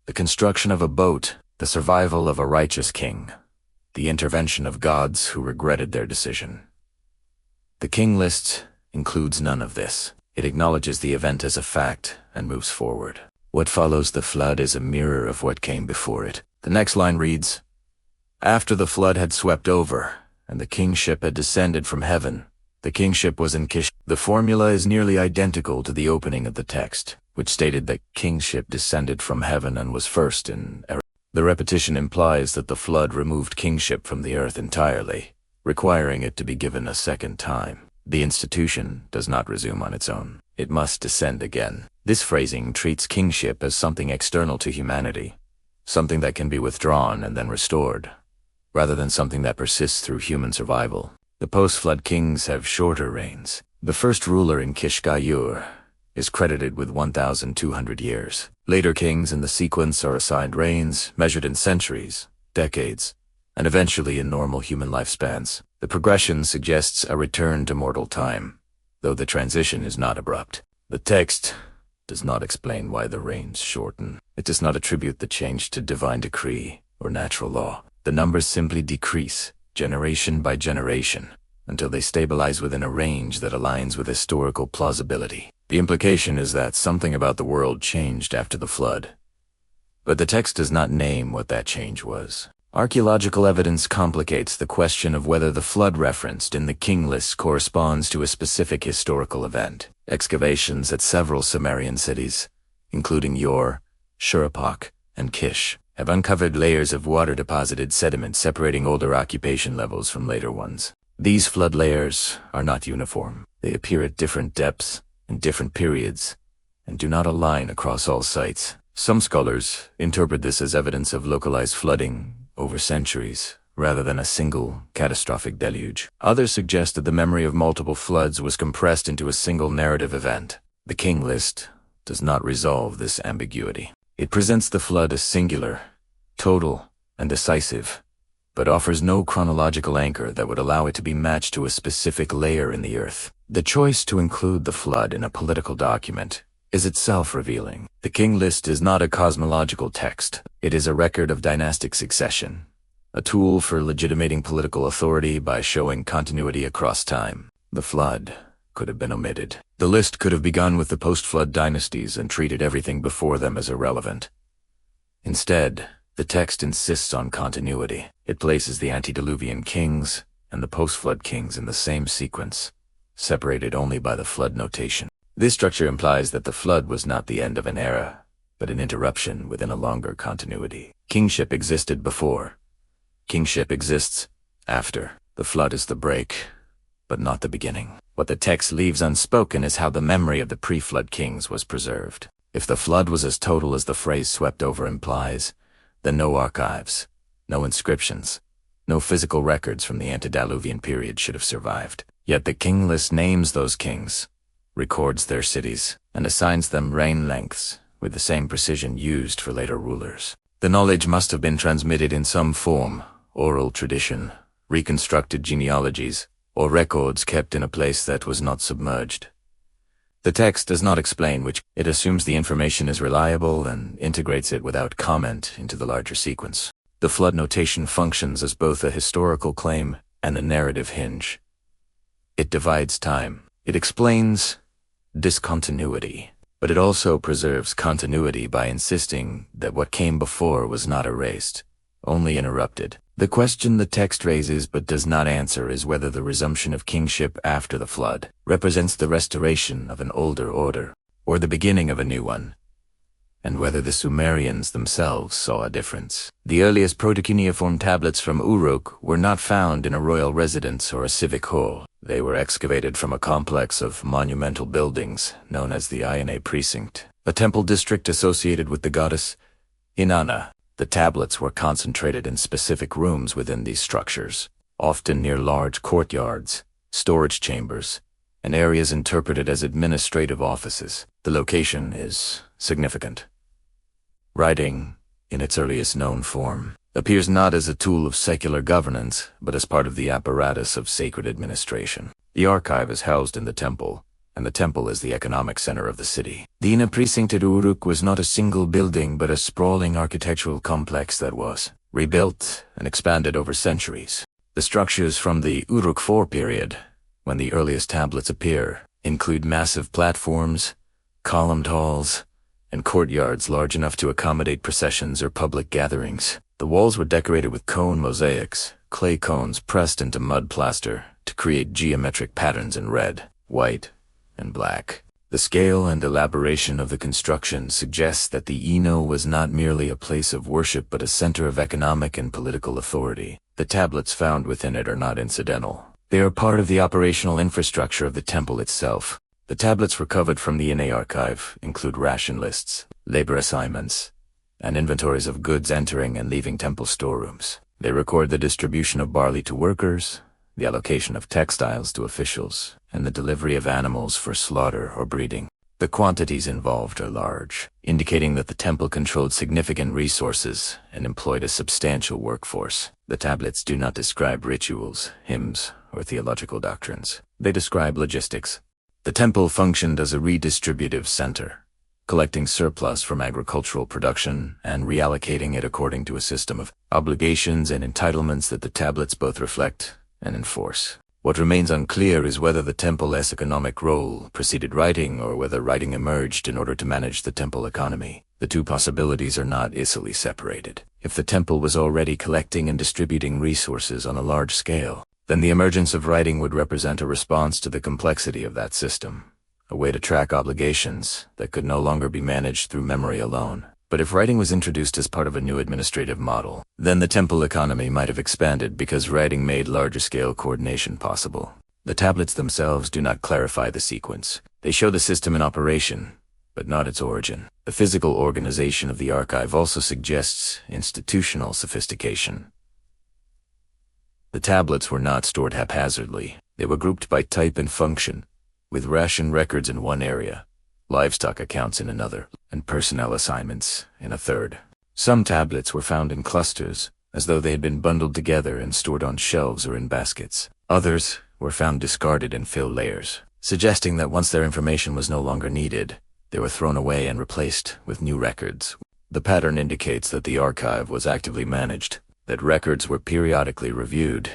the construction of a boat, the survival of a righteous king, the intervention of gods who regretted their decision. The king list includes none of this. It acknowledges the event as a fact and moves forward. What follows the flood is a mirror of what came before it. The next line reads, "After the flood had swept over, and the kingship had descended from heaven, the kingship was in Kish." The formula is nearly identical to the opening of the text, which stated that kingship descended from heaven and was first in Eridu. The repetition implies that the flood removed kingship from the earth entirely, requiring it to be given a second time. The institution does not resume on its own. It must descend again. This phrasing treats kingship as something external to humanity, something that can be withdrawn and then restored, rather than something that persists through human survival. The post-flood kings have shorter reigns. The first ruler in Kishgayur is credited with 1,200 years. Later kings in the sequence are assigned reigns measured in centuries, decades, and eventually in normal human lifespans. The progression suggests a return to mortal time, though the transition is not abrupt. The text does not explain why the reigns shorten. It does not attribute the change to divine decree or natural law. The numbers simply decrease, generation by generation, until they stabilize within a range that aligns with historical plausibility. The implication is that something about the world changed after the flood, but the text does not name what that change was. Archaeological evidence complicates the question of whether the flood referenced in the king list corresponds to a specific historical event. Excavations at several Sumerian cities, including Ur, Uruk, and Kish, have uncovered layers of water-deposited sediment separating older occupation levels from later ones. These flood layers are not uniform. They appear at different depths in different periods and do not align across all sites. Some scholars interpret this as evidence of localized flooding over centuries, rather than a single catastrophic deluge. Others suggest that the memory of multiple floods was compressed into a single narrative event. The king list does not resolve this ambiguity. It presents the flood as singular, total, and decisive, but offers no chronological anchor that would allow it to be matched to a specific layer in the earth. The choice to include the flood in a political document is itself revealing. The king list is not a cosmological text. It is a record of dynastic succession, a tool for legitimating political authority by showing continuity across time. The flood could have been omitted. The list could have begun with the post-flood dynasties and treated everything before them as irrelevant. Instead, the text insists on continuity. It places the antediluvian kings and the post-flood kings in the same sequence, separated only by the flood notation. This structure implies that the flood was not the end of an era, but an interruption within a longer continuity. Kingship existed before. Kingship exists after. The flood is the break, but not the beginning. What the text leaves unspoken is how the memory of the pre-flood kings was preserved. If the flood was as total as the phrase swept over implies, then no archives, no inscriptions, no physical records from the antediluvian period should have survived. Yet the king list names those kings, records their cities, and assigns them reign lengths with the same precision used for later rulers. The knowledge must have been transmitted in some form: oral tradition, reconstructed genealogies, or records kept in a place that was not submerged. The text does not explain which. It assumes the information is reliable and integrates it without comment into the larger sequence. The flood notation functions as both a historical claim and a narrative hinge. It divides time. It explains discontinuity, but it also preserves continuity by insisting that what came before was not erased, only interrupted. The question the text raises but does not answer is whether the resumption of kingship after the flood represents the restoration of an older order, or the beginning of a new one, and whether the Sumerians themselves saw a difference. The earliest proto-cuneiform tablets from Uruk were not found in a royal residence or a civic hall. They were excavated from a complex of monumental buildings known as the Ione Precinct, a temple district associated with the goddess Inanna. The tablets were concentrated in specific rooms within these structures, often near large courtyards, storage chambers, and areas interpreted as administrative offices. The location is significant. Writing, in its earliest known form, appears not as a tool of secular governance, but as part of the apparatus of sacred administration. The archive is housed in the temple, and the temple is the economic center of the city. The inner precinct at Uruk was not a single building, but a sprawling architectural complex that was rebuilt and expanded over centuries. The structures from the Uruk IV period, when the earliest tablets appear, include massive platforms, columned halls, and courtyards large enough to accommodate processions or public gatherings. The walls were decorated with cone mosaics, clay cones pressed into mud plaster to create geometric patterns in red, white, and black. The scale and elaboration of the construction suggests that the Ino was not merely a place of worship but a center of economic and political authority. The tablets found within it are not incidental. They are part of the operational infrastructure of the temple itself. The tablets recovered from the Ine archive include ration lists, labor assignments, and inventories of goods entering and leaving temple storerooms. They record the distribution of barley to workers, the allocation of textiles to officials, and the delivery of animals for slaughter or breeding. The quantities involved are large, indicating that the temple controlled significant resources and employed a substantial workforce. The tablets do not describe rituals, hymns, or theological doctrines. They describe logistics. The temple functioned as a redistributive center, collecting surplus from agricultural production and reallocating it according to a system of obligations and entitlements that the tablets both reflect and enforce. What remains unclear is whether the temple's economic role preceded writing or whether writing emerged in order to manage the temple economy. The two possibilities are not easily separated. If the temple was already collecting and distributing resources on a large scale, then the emergence of writing would represent a response to the complexity of that system, a way to track obligations that could no longer be managed through memory alone. But if writing was introduced as part of a new administrative model, then the temple economy might have expanded because writing made larger-scale coordination possible. The tablets themselves do not clarify the sequence. They show the system in operation, but not its origin. The physical organization of the archive also suggests institutional sophistication. The tablets were not stored haphazardly. They were grouped by type and function, with ration records in one area, livestock accounts in another, and personnel assignments in a third. Some tablets were found in clusters, as though they had been bundled together and stored on shelves or in baskets. Others were found discarded in fill layers, suggesting that once their information was no longer needed, they were thrown away and replaced with new records. The pattern indicates that the archive was actively managed. that records were periodically reviewed,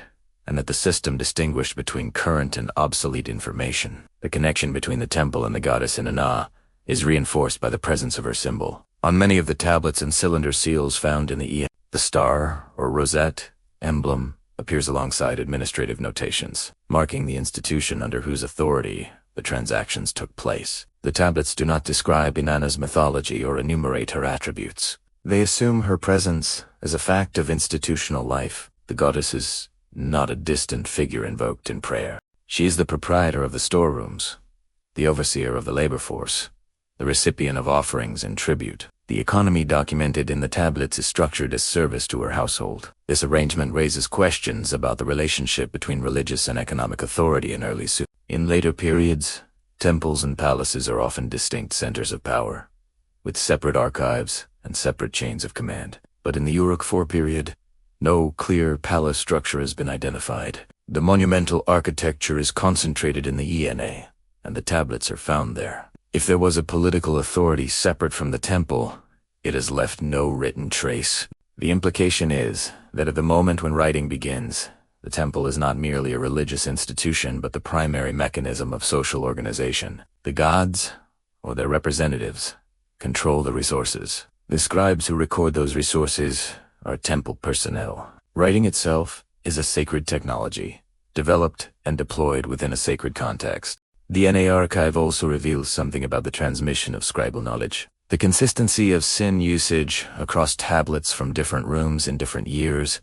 and that the system distinguished between current and obsolete information. The connection between the temple and the goddess Inanna is reinforced by the presence of her symbol. On many of the tablets and cylinder seals found in the the star or rosette emblem appears alongside administrative notations, marking the institution under whose authority the transactions took place. The tablets do not describe Inanna's mythology or enumerate her attributes. They assume her presence as a fact of institutional life. The goddess is not a distant figure invoked in prayer. She is the proprietor of the storerooms, the overseer of the labor force, the recipient of offerings and tribute. The economy documented in the tablets is structured as service to her household. This arrangement raises questions about the relationship between religious and economic authority in early Sumerian. In later periods, temples and palaces are often distinct centers of power, with separate archives and separate chains of command. But in the Uruk IV period, no clear palace structure has been identified. The monumental architecture is concentrated in the ENA, and the tablets are found there. If there was a political authority separate from the temple, it has left no written trace. The implication is that at the moment when writing begins, the temple is not merely a religious institution but the primary mechanism of social organization. The gods, or their representatives, control the resources. The scribes who record those resources are temple personnel. Writing itself is a sacred technology, developed and deployed within a sacred context. The NA archive also reveals something about the transmission of scribal knowledge. The consistency of sin usage across tablets from different rooms in different years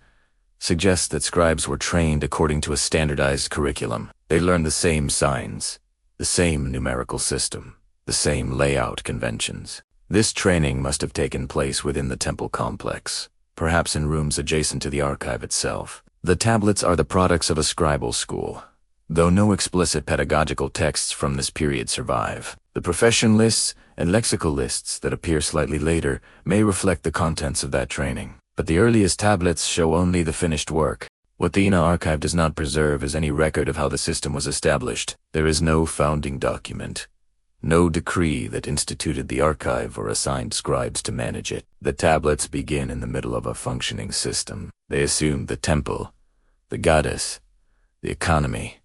suggests that scribes were trained according to a standardized curriculum. They learned the same signs, the same numerical system, the same layout conventions. This training must have taken place within the temple complex, perhaps in rooms adjacent to the archive itself. The tablets are the products of a scribal school, though no explicit pedagogical texts from this period survive. The profession lists and lexical lists that appear slightly later may reflect the contents of that training. But the earliest tablets show only the finished work. What the INA archive does not preserve is any record of how the system was established. There is no founding document, no decree that instituted the archive or assigned scribes to manage it. The tablets begin in the middle of a functioning system. They assume the temple, the goddess, the economy,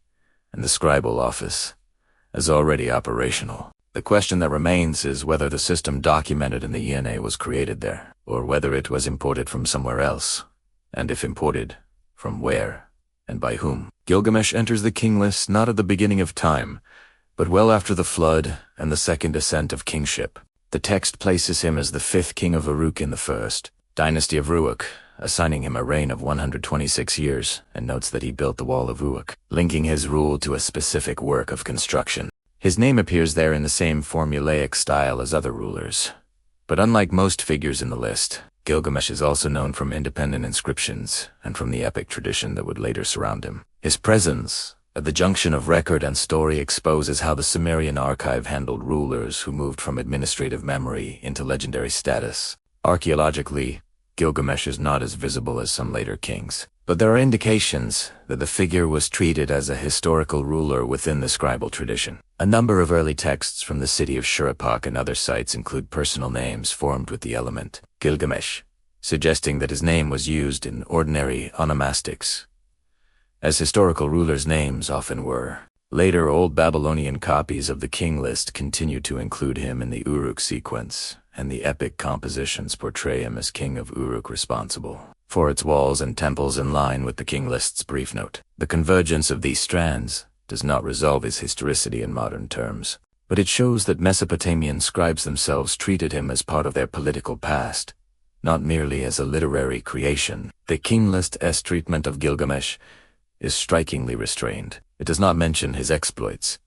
and the scribal office as already operational. The question that remains is whether the system documented in the ENA was created there, or whether it was imported from somewhere else, and if imported, from where and by whom. Gilgamesh enters the king list not at the beginning of time, but well after the flood and the second ascent of kingship. The text places him as the fifth king of Uruk I, dynasty of Uruk, assigning him a reign of 126 years, and notes that he built the wall of Uruk, linking his rule to a specific work of construction. His name appears there in the same formulaic style as other rulers. But unlike most figures in the list, Gilgamesh is also known from independent inscriptions and from the epic tradition that would later surround him. His presence at the junction of record and story exposes how the Sumerian archive handled rulers who moved from administrative memory into legendary status. Archaeologically, Gilgamesh is not as visible as some later kings, but there are indications that the figure was treated as a historical ruler within the scribal tradition. A number of early texts from the city of Shuruppak and other sites include personal names formed with the element Gilgamesh, suggesting that his name was used in ordinary onomastics, as historical rulers' names often were. Later Old Babylonian copies of the king list continue to include him in the Uruk sequence, and the epic compositions portray him as king of Uruk responsible for its walls and temples in line with the king list's brief note. The convergence of these strands does not resolve his historicity in modern terms, but it shows that Mesopotamian scribes themselves treated him as part of their political past, not merely as a literary creation. The king list's treatment of Gilgamesh is strikingly restrained. It does not mention his exploits,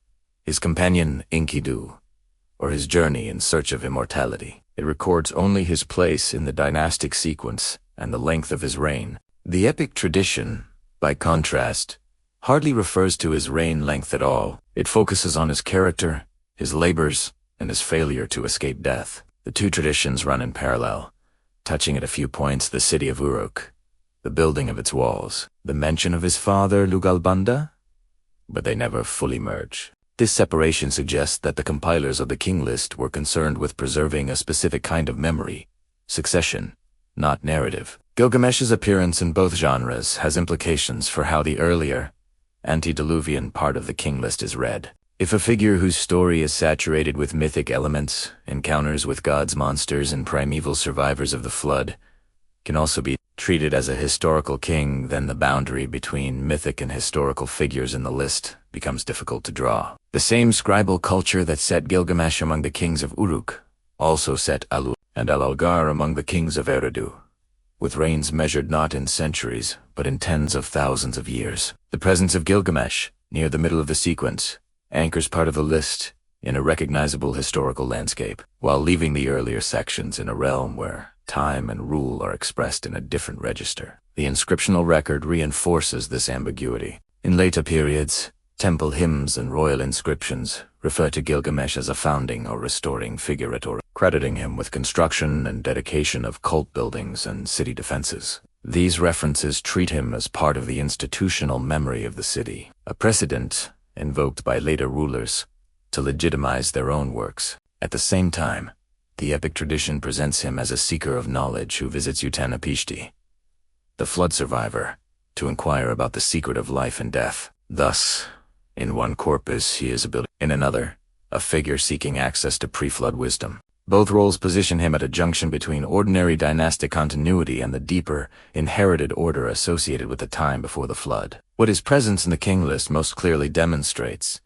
his companion Enkidu, or his journey in search of immortality. It records only his place in the dynastic sequence and the length of his reign. The epic tradition, by contrast, hardly refers to his reign length at all. It focuses on his character, his labors, and his failure to escape death. The two traditions run in parallel, touching at a few points the city of Uruk, the building of its walls, the mention of his father Lugalbanda, but they never fully merge. This separation suggests that the compilers of the king list were concerned with preserving a specific kind of memory, succession, not narrative. Gilgamesh's appearance in both genres has implications for how the earlier, antediluvian part of the king list is read. If a figure whose story is saturated with mythic elements, encounters with gods, monsters, and primeval survivors of the flood, can also be treated as a historical king, then the boundary between mythic and historical figures in the list becomes difficult to draw. The same scribal culture that set Gilgamesh among the kings of Uruk also set Alu and Al-Algar among the kings of Eridu, with reigns measured not in centuries, but in tens of thousands of years. The presence of Gilgamesh, near the middle of the sequence, anchors part of the list in a recognizable historical landscape, while leaving the earlier sections in a realm where time and rule are expressed in a different register. The inscriptional record reinforces this ambiguity. In later periods, temple hymns and royal inscriptions refer to Gilgamesh as a founding or restoring figurator, crediting him with construction and dedication of cult buildings and city defenses. These references treat him as part of the institutional memory of the city, a precedent invoked by later rulers to legitimize their own works. At the same time, the epic tradition presents him as a seeker of knowledge who visits Utanapishti, the flood survivor, to inquire about the secret of life and death. Thus, in one corpus he is a builder, in another, a figure seeking access to pre-flood wisdom. Both roles position him at a junction between ordinary dynastic continuity and the deeper, inherited order associated with the time before the flood. What his presence in the king list most clearly demonstrates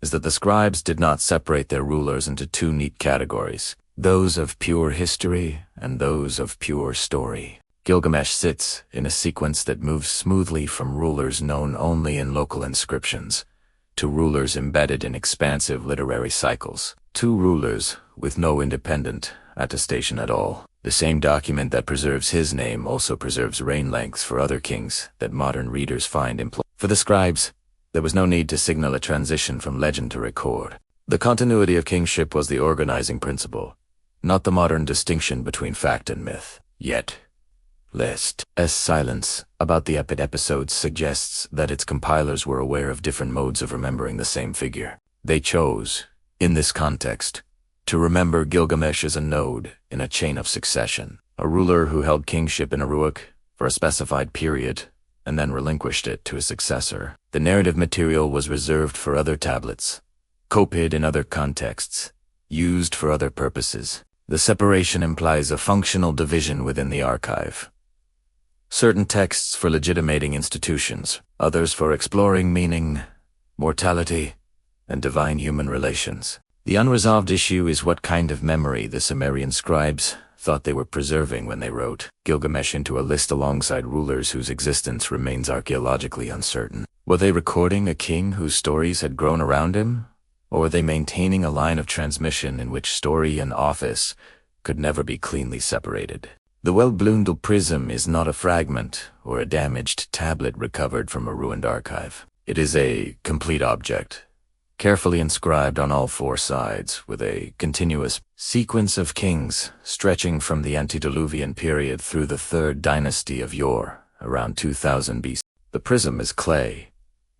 is that the scribes did not separate their rulers into two neat categories, those of pure history and those of pure story. Gilgamesh sits in a sequence that moves smoothly from rulers known only in local inscriptions to rulers embedded in expansive literary cycles. Two rulers with no independent attestation at all. The same document that preserves his name also preserves reign lengths for other kings that modern readers find implausible. For the scribes, there was no need to signal a transition from legend to record. The continuity of kingship was the organizing principle, not the modern distinction between fact and myth. Yet, list as silence about the episodes suggests that its compilers were aware of different modes of remembering the same figure. They chose, in this context, to remember Gilgamesh as a node in a chain of succession, a ruler who held kingship in Uruk for a specified period and then relinquished it to his successor. The narrative material was reserved for other tablets, copied in other contexts, used for other purposes. The separation implies a functional division within the archive. Certain texts for legitimating institutions, others for exploring meaning, mortality, and divine human relations. The unresolved issue is what kind of memory the Sumerian scribes thought they were preserving when they wrote Gilgamesh into a list alongside rulers whose existence remains archaeologically uncertain. Were they recording a king whose stories had grown around him? Or were they maintaining a line of transmission in which story and office could never be cleanly separated? The well-blundell prism is not a fragment or a damaged tablet recovered from a ruined archive. It is a complete object, carefully inscribed on all four sides, with a continuous sequence of kings stretching from the antediluvian period through the third dynasty of Ur, around 2000 BC. The prism is clay,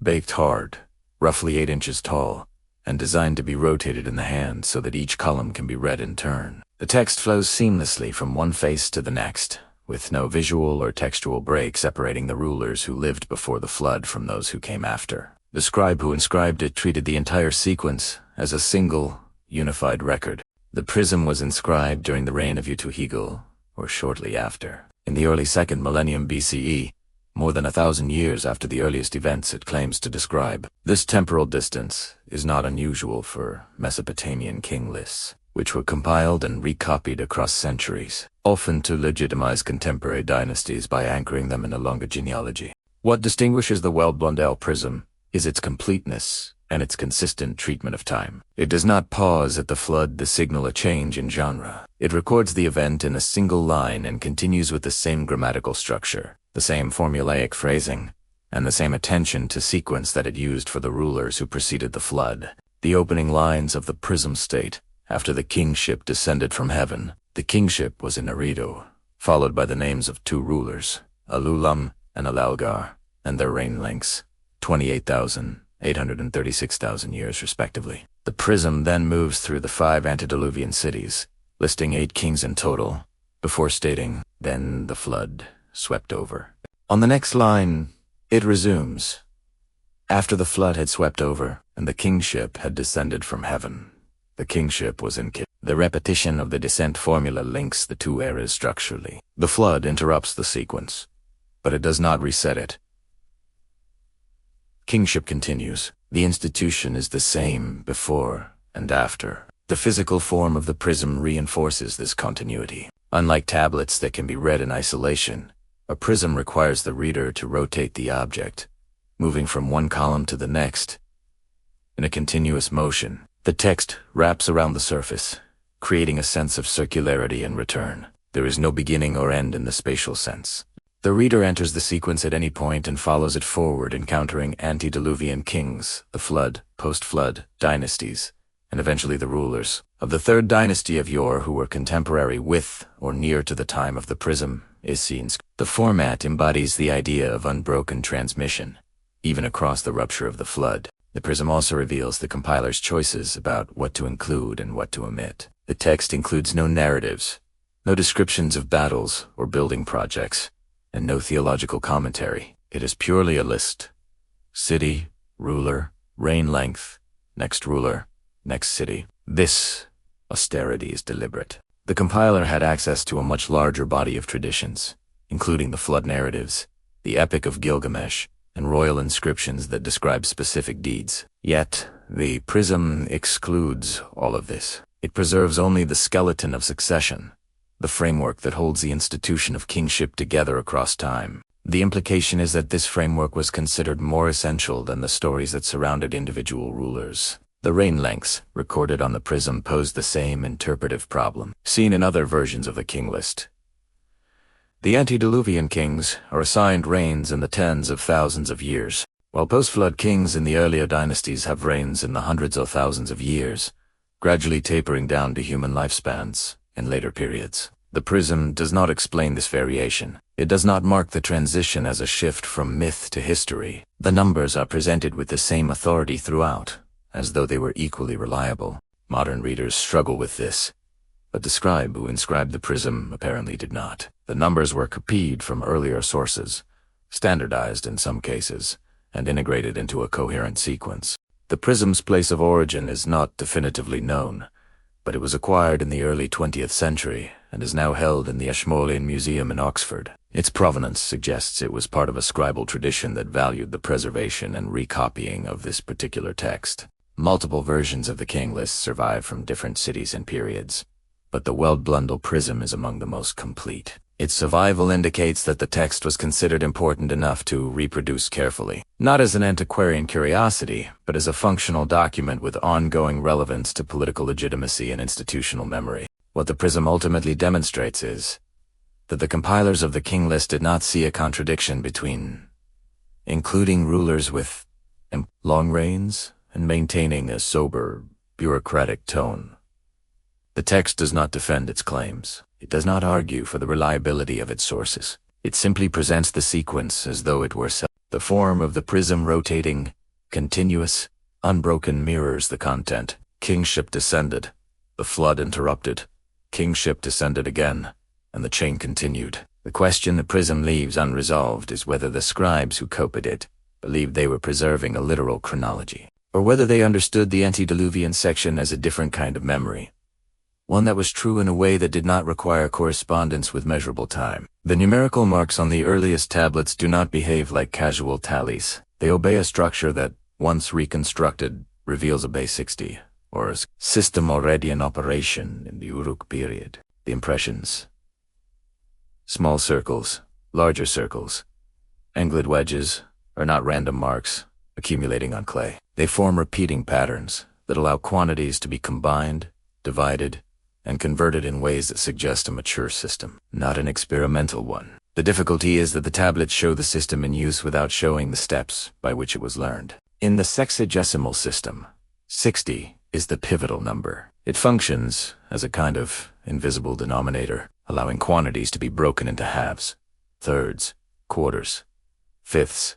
baked hard, roughly 8 inches tall, and designed to be rotated in the hand so that each column can be read in turn. The text flows seamlessly from one face to the next, with no visual or textual break separating the rulers who lived before the flood from those who came after. The scribe who inscribed it treated the entire sequence as a single, unified record. The prism was inscribed during the reign of Utuhigul, or shortly after. In the early 2nd millennium BCE, more than 1,000 years after the earliest events it claims to describe. This temporal distance is not unusual for Mesopotamian king lists, which were compiled and recopied across centuries, often to legitimize contemporary dynasties by anchoring them in a longer genealogy. What distinguishes the well-blundell prism is its completeness and its consistent treatment of time. It does not pause at the flood to signal a change in genre. It records the event in a single line and continues with the same grammatical structure, the same formulaic phrasing, and the same attention to sequence that it used for the rulers who preceded the flood. The opening lines of the prism state, after the kingship descended from heaven, the kingship was in Eridu, followed by the names of two rulers, Alulam and Al-Algar, and their reign lengths, 28,000, 836,000 years respectively. The prism then moves through the 5 antediluvian cities, listing 8 kings in total, before stating, then the flood, swept over. On the next line, it resumes. After the flood had swept over, and the kingship had descended from heaven. The kingship was in The repetition of the descent formula links the two eras structurally. The flood interrupts the sequence, but it does not reset it. Kingship continues. The institution is the same before and after. The physical form of the prism reinforces this continuity. Unlike tablets that can be read in isolation, a prism requires the reader to rotate the object, moving from one column to the next. In a continuous motion, the text wraps around the surface, creating a sense of circularity and return. There is no beginning or end in the spatial sense. The reader enters the sequence at any point and follows it forward, encountering antediluvian kings, the flood, post-flood, dynasties, and eventually the rulers of the third dynasty of yore who were contemporary with or near to the time of the prism is seen. The format embodies the idea of unbroken transmission, even across the rupture of the flood. The prism also reveals the compiler's choices about what to include and what to omit. The text includes no narratives, no descriptions of battles or building projects, and no theological commentary. It is purely a list. City, ruler, reign length, next ruler, next city. This austerity is deliberate. The compiler had access to a much larger body of traditions, including the flood narratives, the Epic of Gilgamesh, and royal inscriptions that describe specific deeds. Yet, the prism excludes all of this. It preserves only the skeleton of succession, the framework that holds the institution of kingship together across time. The implication is that this framework was considered more essential than the stories that surrounded individual rulers. The reign lengths recorded on the prism posed the same interpretive problem, seen in other versions of the king list. The antediluvian kings are assigned reigns in the tens of thousands of years, while post-flood kings in the earlier dynasties have reigns in the hundreds or thousands of years, gradually tapering down to human lifespans in later periods. The prism does not explain this variation. It does not mark the transition as a shift from myth to history. The numbers are presented with the same authority throughout, as though they were equally reliable. Modern readers struggle with this, but the scribe who inscribed the prism apparently did not. The numbers were copied from earlier sources, standardized in some cases, and integrated into a coherent sequence. The prism's place of origin is not definitively known, but it was acquired in the early 20th century and is now held in the Ashmolean Museum in Oxford. Its provenance suggests it was part of a scribal tradition that valued the preservation and recopying of this particular text. Multiple versions of the king list survive from different cities and periods, but the Weld-Blundell prism is among the most complete. Its survival indicates that the text was considered important enough to reproduce carefully, not as an antiquarian curiosity, but as a functional document with ongoing relevance to political legitimacy and institutional memory. What the prism ultimately demonstrates is that the compilers of the king list did not see a contradiction between including rulers with long reigns and maintaining a sober, bureaucratic tone. The text does not defend its claims. It does not argue for the reliability of its sources. It simply presents the sequence as though it were the form of the prism rotating, continuous, unbroken mirrors the content. Kingship descended, the flood interrupted, kingship descended again, and the chain continued. The question the prism leaves unresolved is whether the scribes who copied it believed they were preserving a literal chronology, or whether they understood the antediluvian section as a different kind of memory, one that was true in a way that did not require correspondence with measurable time. The numerical marks on the earliest tablets do not behave like casual tallies. They obey a structure that, once reconstructed, reveals a base 60, or a system already in operation in the Uruk period. The impressions: small circles, larger circles, angled wedges, are not random marks accumulating on clay. They form repeating patterns that allow quantities to be combined, divided, and converted in ways that suggest a mature system, not an experimental one. The difficulty is that the tablets show the system in use without showing the steps by which it was learned. In the sexagesimal system, 60 is the pivotal number. It functions as a kind of invisible denominator, allowing quantities to be broken into halves, thirds, quarters, fifths,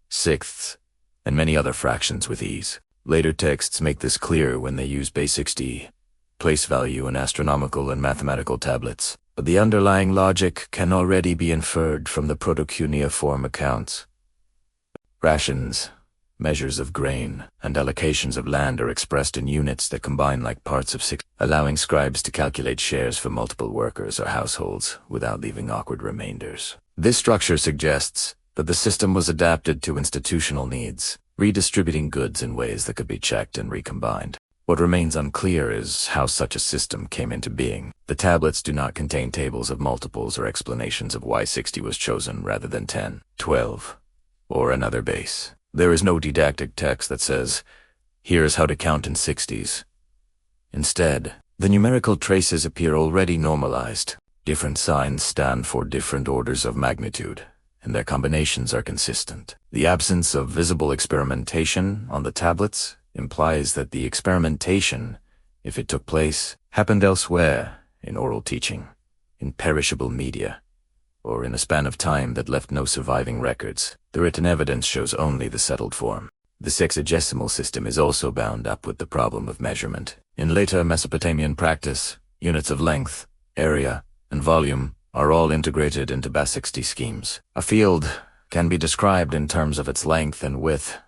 sixths, and many other fractions with ease. Later texts make this clear when they use base 60, place value in astronomical and mathematical tablets. but the underlying logic can already be inferred from the proto-cuneiform accounts. Rations, measures of grain, and allocations of land are expressed in units that combine like parts of six, allowing scribes to calculate shares for multiple workers or households without leaving awkward remainders. This structure suggests that the system was adapted to institutional needs, redistributing goods in ways that could be checked and recombined. What remains unclear is how such a system came into being. The tablets do not contain tables of multiples or explanations of why 60 was chosen rather than 10, 12, or another base. There is no didactic text that says, "Here's how to count in 60s. Instead, the numerical traces appear already normalized. Different signs stand for different orders of magnitude, and their combinations are consistent. The absence of visible experimentation on the tablets implies that the experimentation, if it took place, happened elsewhere, in oral teaching, in perishable media, or in a span of time that left no surviving records. The written evidence shows only the settled form. The sexagesimal system is also bound up with the problem of measurement. In later Mesopotamian practice, units of length, area, and volume are all integrated into bas-60 schemes. A field can be described in terms of its length and width,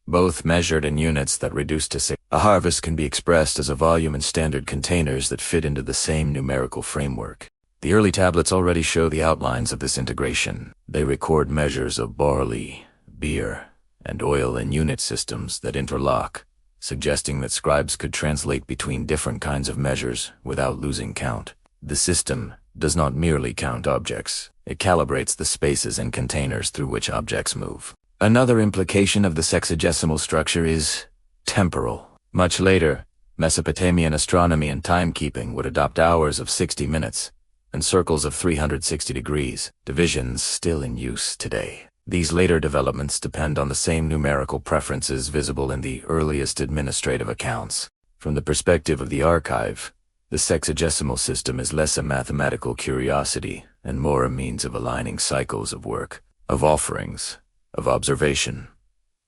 both measured in units that reduce to 6. A harvest can be expressed as a volume in standard containers that fit into the same numerical framework. The early tablets already show the outlines of this integration. They record measures of barley, beer, and oil in unit systems that interlock, suggesting that scribes could translate between different kinds of measures without losing count. The system does not merely count objects. It calibrates the spaces and containers through which objects move. Another implication of the sexagesimal structure is temporal. Much later, Mesopotamian astronomy and timekeeping would adopt hours of 60 minutes and circles of 360 degrees, divisions still in use today. These later developments depend on the same numerical preferences visible in the earliest administrative accounts. From the perspective of the archive, the sexagesimal system is less a mathematical curiosity and more a means of aligning cycles of work, of offerings, of observation,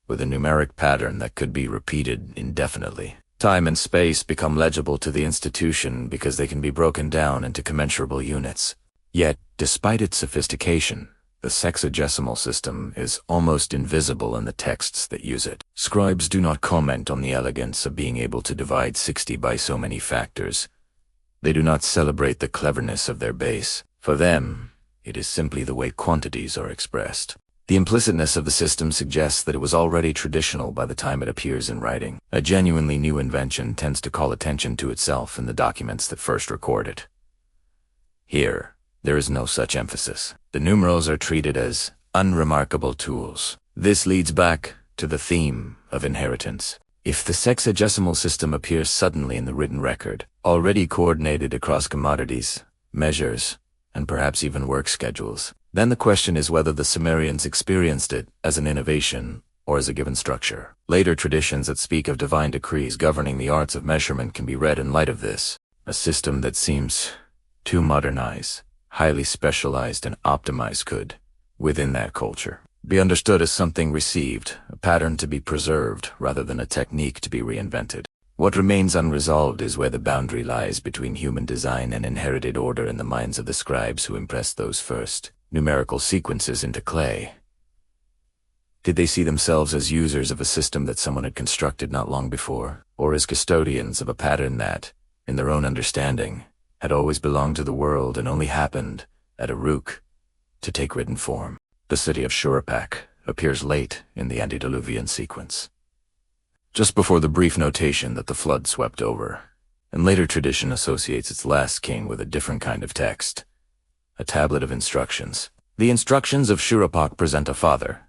with a numeric pattern that could be repeated indefinitely. Time and space become legible to the institution because they can be broken down into commensurable units. Yet, despite its sophistication, the sexagesimal system is almost invisible in the texts that use it. Scribes do not comment on the elegance of being able to divide 60 by so many factors. They do not celebrate the cleverness of their base. For them, it is simply the way quantities are expressed. The implicitness of the system suggests that it was already traditional by the time it appears in writing. A genuinely new invention tends to call attention to itself in the documents that first record it. Here, there is no such emphasis. The numerals are treated as unremarkable tools. This leads back to the theme of inheritance. If the sexagesimal system appears suddenly in the written record, already coordinated across commodities, measures, and perhaps even work schedules, then the question is whether the Sumerians experienced it as an innovation or as a given structure. Later traditions that speak of divine decrees governing the arts of measurement can be read in light of this, a system that seems too modernized, highly specialized, and optimized could, within that culture, be understood as something received, a pattern to be preserved rather than a technique to be reinvented. What remains unresolved is where the boundary lies between human design and inherited order in the minds of the scribes who impressed those first numerical sequences into clay. Did they see themselves as users of a system that someone had constructed not long before, or as custodians of a pattern that, in their own understanding, had always belonged to the world and only happened, at Uruk, to take written form? The city of Uruk appears late in the antediluvian sequence, just before the brief notation that the flood swept over, and later tradition associates its last king with a different kind of text, a tablet of instructions. The instructions of Uruk present a father,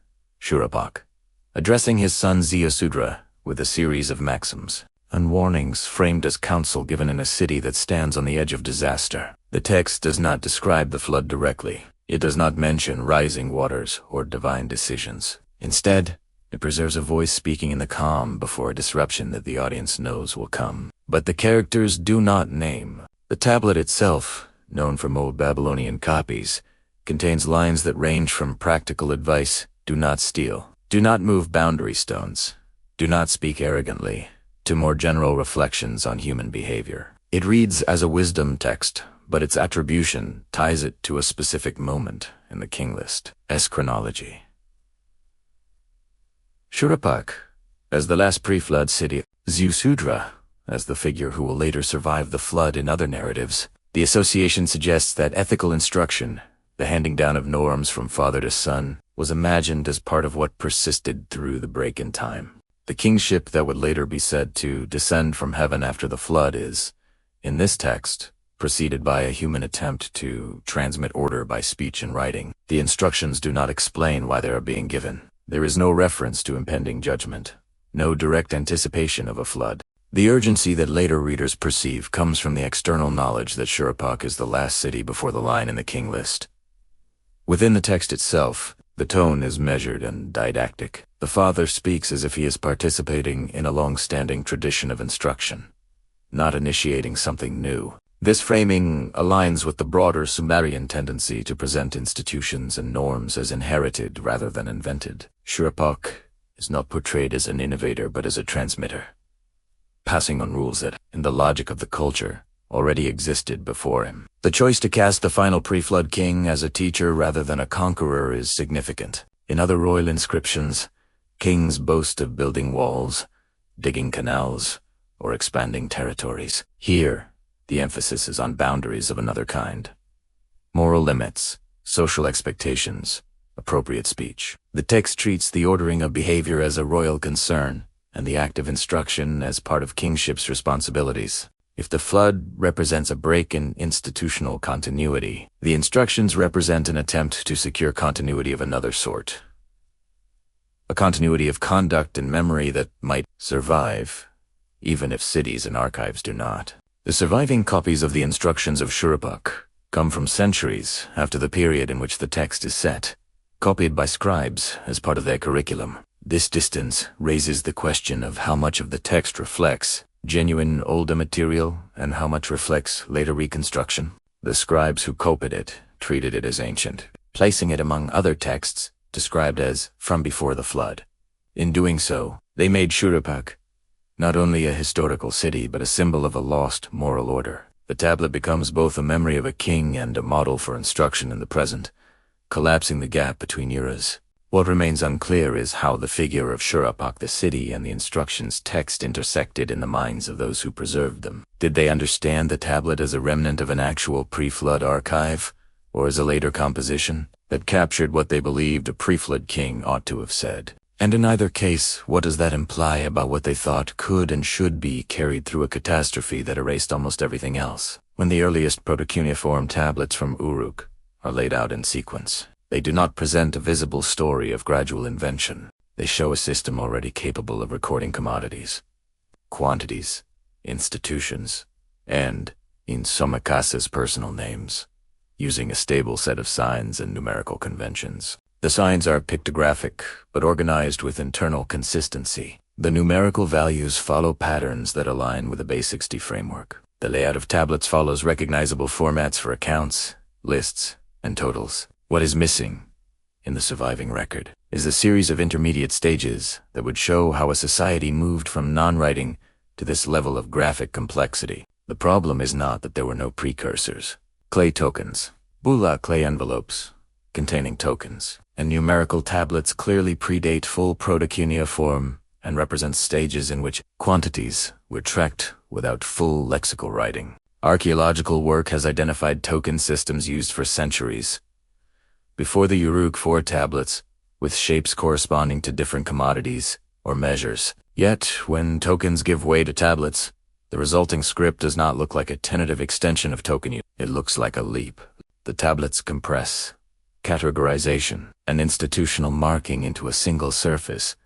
Uruk, addressing his son Ziusudra with a series of maxims and warnings framed as counsel given in a city that stands on the edge of disaster. The text does not describe the flood directly. It does not mention rising waters or divine decisions. Instead, it preserves a voice speaking in the calm before a disruption that the audience knows will come. But the characters do not name. The tablet itself, known from old Babylonian copies, contains lines that range from practical advice, do not steal, do not move boundary stones, do not speak arrogantly, to more general reflections on human behavior. It reads as a wisdom text, but its attribution ties it to a specific moment in the king list. Chronology. Shuruppak, as the last pre-flood city, Ziusudra, as the figure who will later survive the flood in other narratives. The association suggests that ethical instruction, the handing down of norms from father to son, was imagined as part of what persisted through the break in time. The kingship that would later be said to descend from heaven after the flood is, in this text, preceded by a human attempt to transmit order by speech and writing. The instructions do not explain why they are being given. There is no reference to impending judgment, no direct anticipation of a flood. The urgency that later readers perceive comes from the external knowledge that Shuruppak is the last city before the line in the king list. Within the text itself, the tone is measured and didactic. The father speaks as if he is participating in a long-standing tradition of instruction, not initiating something new. This framing aligns with the broader Sumerian tendency to present institutions and norms as inherited rather than invented. Shuruppak is not portrayed as an innovator but as a transmitter, passing on rules that, in the logic of the culture, already existed before him. The choice to cast the final pre-flood king as a teacher rather than a conqueror is significant. In other royal inscriptions, kings boast of building walls, digging canals, or expanding territories. Here, the emphasis is on boundaries of another kind. Moral limits, social expectations, appropriate speech. The text treats the ordering of behavior as a royal concern, and the act of instruction as part of kingship's responsibilities. If the flood represents a break in institutional continuity, the instructions represent an attempt to secure continuity of another sort. A continuity of conduct and memory that might survive, even if cities and archives do not. The surviving copies of the instructions of Shuruppak come from centuries after the period in which the text is set, copied by scribes as part of their curriculum. This distance raises the question of how much of the text reflects genuine older material and how much reflects later reconstruction. The scribes who copied it treated it as ancient, placing it among other texts described as from before the flood. In doing so, they made Shuruppak not only a historical city but a symbol of a lost moral order. The tablet becomes both a memory of a king and a model for instruction in the present, collapsing the gap between eras. What remains unclear is how the figure of Shuruppak the city and the instructions text intersected in the minds of those who preserved them. Did they understand the tablet as a remnant of an actual pre-flood archive, or as a later composition that captured what they believed a pre-flood king ought to have said? And in either case, what does that imply about what they thought could and should be carried through a catastrophe that erased almost everything else? When the earliest protocuneiform tablets from Uruk are laid out in sequence, they do not present a visible story of gradual invention. They show a system already capable of recording commodities, quantities, institutions, and, in some cases, personal names, using a stable set of signs and numerical conventions. The signs are pictographic, but organized with internal consistency. The numerical values follow patterns that align with the base-60 framework. The layout of tablets follows recognizable formats for accounts, lists, and totals. What is missing, in the surviving record, is a series of intermediate stages that would show how a society moved from non-writing to this level of graphic complexity. The problem is not that there were no precursors. Clay tokens, bula clay envelopes, containing tokens, and numerical tablets clearly predate full protocuneiform and represent stages in which quantities were tracked without full lexical writing. Archaeological work has identified token systems used for centuries before the Uruk IV tablets, with shapes corresponding to different commodities or measures. Yet, when tokens give way to tablets, the resulting script does not look like a tentative extension of token use. It looks like a leap. The tablets compress categorization and institutional marking into a single surface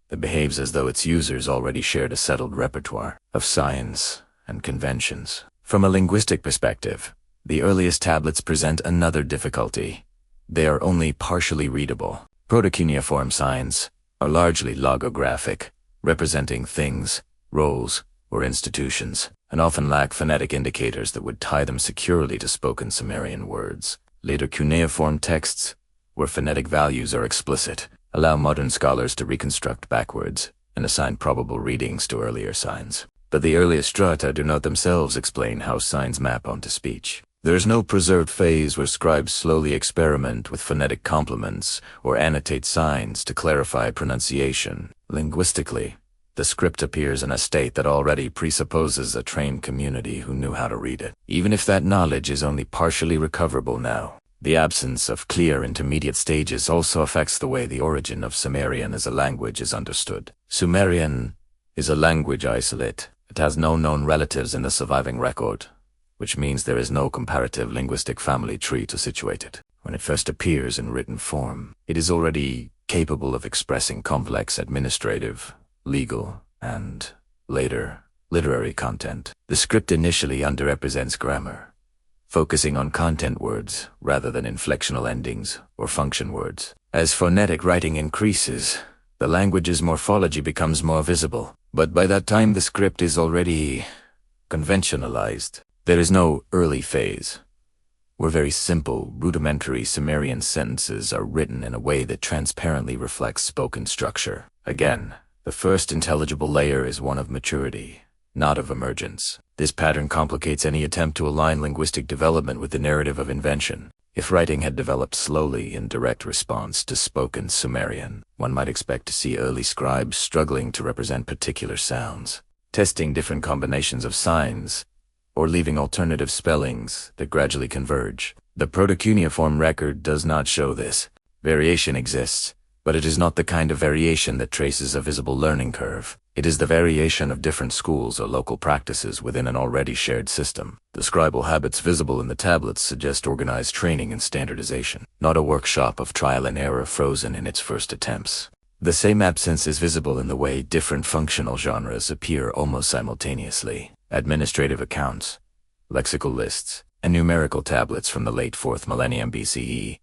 that behaves as though its users already shared a settled repertoire of signs and conventions. From a linguistic perspective, the earliest tablets present another difficulty. They are only partially readable. Protocuneiform signs are largely logographic, representing things, roles, or institutions, and often lack phonetic indicators that would tie them securely to spoken Sumerian words. Later cuneiform texts, where phonetic values are explicit, allow modern scholars to reconstruct backwards and assign probable readings to earlier signs. But the earliest strata do not themselves explain how signs map onto speech. There is no preserved phase where scribes slowly experiment with phonetic complements or annotate signs to clarify pronunciation. Linguistically, the script appears in a state that already presupposes a trained community who knew how to read it, even if that knowledge is only partially recoverable now. The absence of clear intermediate stages also affects the way the origin of Sumerian as a language is understood. Sumerian is a language isolate. It has no known relatives in the surviving record, which means there is no comparative linguistic family tree to situate it. When it first appears in written form, it is already capable of expressing complex administrative, legal, and, later, literary content. The script initially underrepresents grammar, focusing on content words rather than inflectional endings or function words. As phonetic writing increases, the language's morphology becomes more visible, but by that time the script is already conventionalized. There is no early phase, where very simple, rudimentary Sumerian sentences are written in a way that transparently reflects spoken structure. Again, the first intelligible layer is one of maturity, not of emergence. This pattern complicates any attempt to align linguistic development with the narrative of invention. If writing had developed slowly in direct response to spoken Sumerian, one might expect to see early scribes struggling to represent particular sounds, testing different combinations of signs, or leaving alternative spellings that gradually converge. The proto-cuneiform record does not show this. Variation exists, but it is not the kind of variation that traces a visible learning curve. It is the variation of different schools or local practices within an already shared system. The scribal habits visible in the tablets suggest organized training and standardization, not a workshop of trial and error frozen in its first attempts. The same absence is visible in the way different functional genres appear almost simultaneously. Administrative accounts, lexical lists, and numerical tablets from the late 4th millennium BCE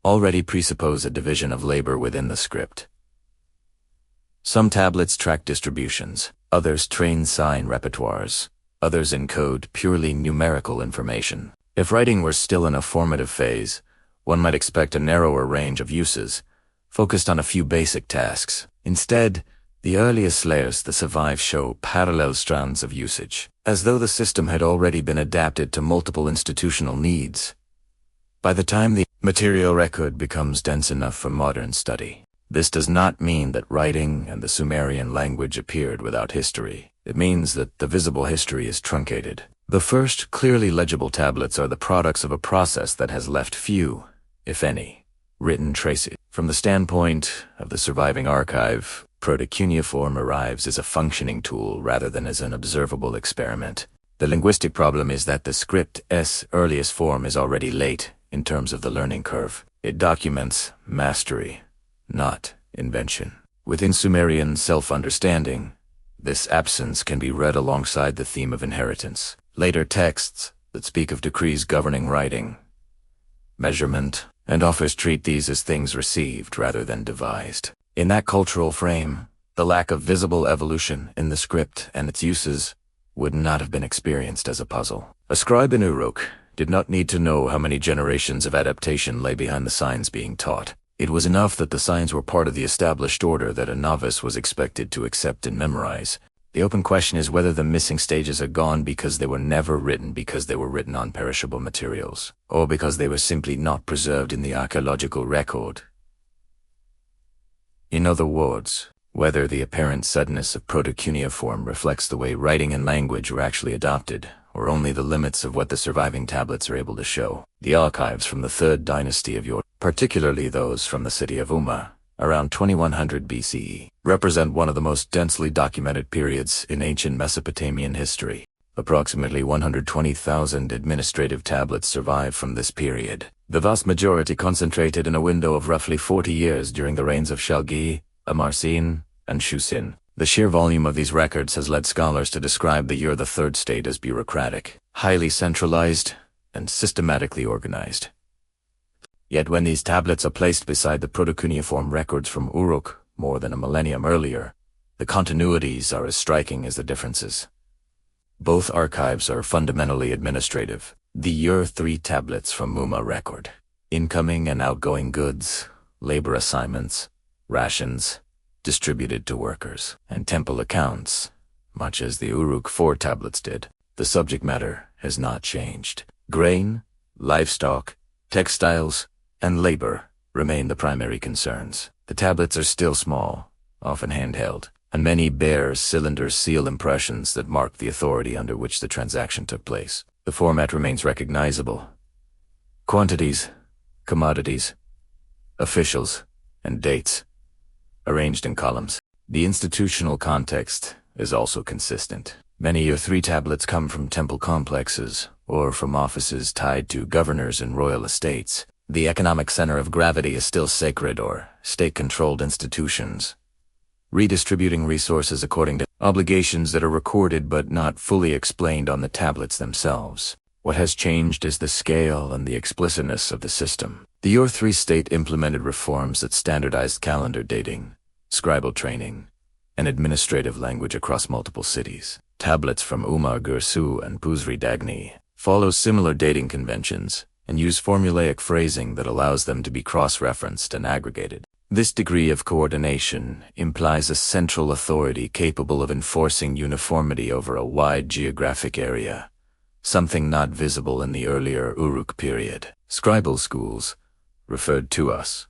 already presuppose a division of labor within the script. Some tablets track distributions, others train sign repertoires, others encode purely numerical information. If writing were still in a formative phase, one might expect a narrower range of uses, focused on a few basic tasks. Instead, the earliest layers that survive show parallel strands of usage, as though the system had already been adapted to multiple institutional needs. By the time the material record becomes dense enough for modern study, this does not mean that writing and the Sumerian language appeared without history. It means that the visible history is truncated. The first clearly legible tablets are the products of a process that has left few, if any, written traces. From the standpoint of the surviving archive, proto-cuneiform arrives as a functioning tool rather than as an observable experiment. The linguistic problem is that the script's earliest form is already late in terms of the learning curve. It documents mastery, not invention. Within Sumerian self-understanding, this absence can be read alongside the theme of inheritance. Later texts that speak of decrees governing writing, measurement, and authors treat these as things received rather than devised. In that cultural frame, the lack of visible evolution in the script and its uses would not have been experienced as a puzzle. A scribe in Uruk did not need to know how many generations of adaptation lay behind the signs being taught. It was enough that the signs were part of the established order that a novice was expected to accept and memorize. The open question is whether the missing stages are gone because they were never written because they were written on perishable materials, or because they were simply not preserved in the archaeological record. In other words, whether the apparent suddenness of proto-cuneiform reflects the way writing and language were actually adopted, or only the limits of what the surviving tablets are able to show. The archives from the 3rd dynasty of Uruk, particularly those from the city of Umma, around 2100 BCE, represent one of the most densely documented periods in ancient Mesopotamian history. Approximately 120,000 administrative tablets survive from this period, the vast majority concentrated in a window of roughly 40 years during the reigns of Shalgi, Amarsin, and Shusin. The sheer volume of these records has led scholars to describe the Uruk III state as bureaucratic, highly centralized, and systematically organized. Yet when these tablets are placed beside the proto-cuneiform records from Uruk more than a millennium earlier, the continuities are as striking as the differences. Both archives are fundamentally administrative. The Uruk III tablets from Umma record incoming and outgoing goods, labor assignments, rations, distributed to workers, and temple accounts, much as the Uruk IV tablets did. The subject matter has not changed. Grain, livestock, textiles, and labor remain the primary concerns. The tablets are still small, often handheld, and many bear cylinder seal impressions that mark the authority under which the transaction took place. The format remains recognizable. Quantities, commodities, officials, and dates, arranged in columns. The institutional context is also consistent. Many Year 3 tablets come from temple complexes or from offices tied to governors and royal estates. The economic center of gravity is still sacred or state-controlled institutions, redistributing resources according to obligations that are recorded but not fully explained on the tablets themselves. What has changed is the scale and the explicitness of the system. The Year 3 state implemented reforms that standardized calendar dating, scribal training, and administrative language across multiple cities. Tablets from Umar Gursu and Puzri Dagni follow similar dating conventions and use formulaic phrasing that allows them to be cross-referenced and aggregated. This degree of coordination implies a central authority capable of enforcing uniformity over a wide geographic area, something not visible in the earlier Uruk period. Scribal schools, referred to as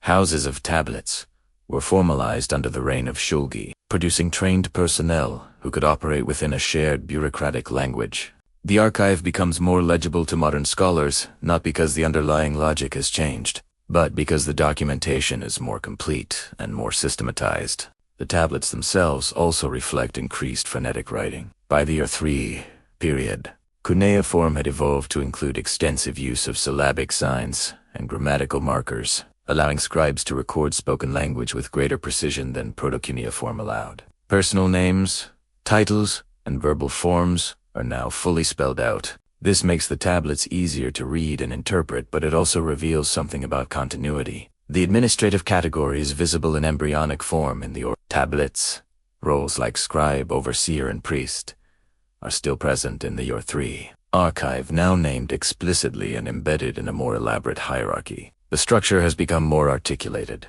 houses of tablets, were formalized under the reign of Shulgi, producing trained personnel who could operate within a shared bureaucratic language. The archive becomes more legible to modern scholars, not because the underlying logic has changed, but because the documentation is more complete and more systematized. The tablets themselves also reflect increased phonetic writing. By the Year 3 period, cuneiform had evolved to include extensive use of syllabic signs and grammatical markers, allowing scribes to record spoken language with greater precision than proto-cuneiform allowed. Personal names, titles, and verbal forms are now fully spelled out. This makes the tablets easier to read and interpret, but it also reveals something about continuity. The administrative category is visible in embryonic form in the tablets. Roles like scribe, overseer, and priest are still present in the Year 3 archive, now named explicitly and embedded in a more elaborate hierarchy. The structure has become more articulated,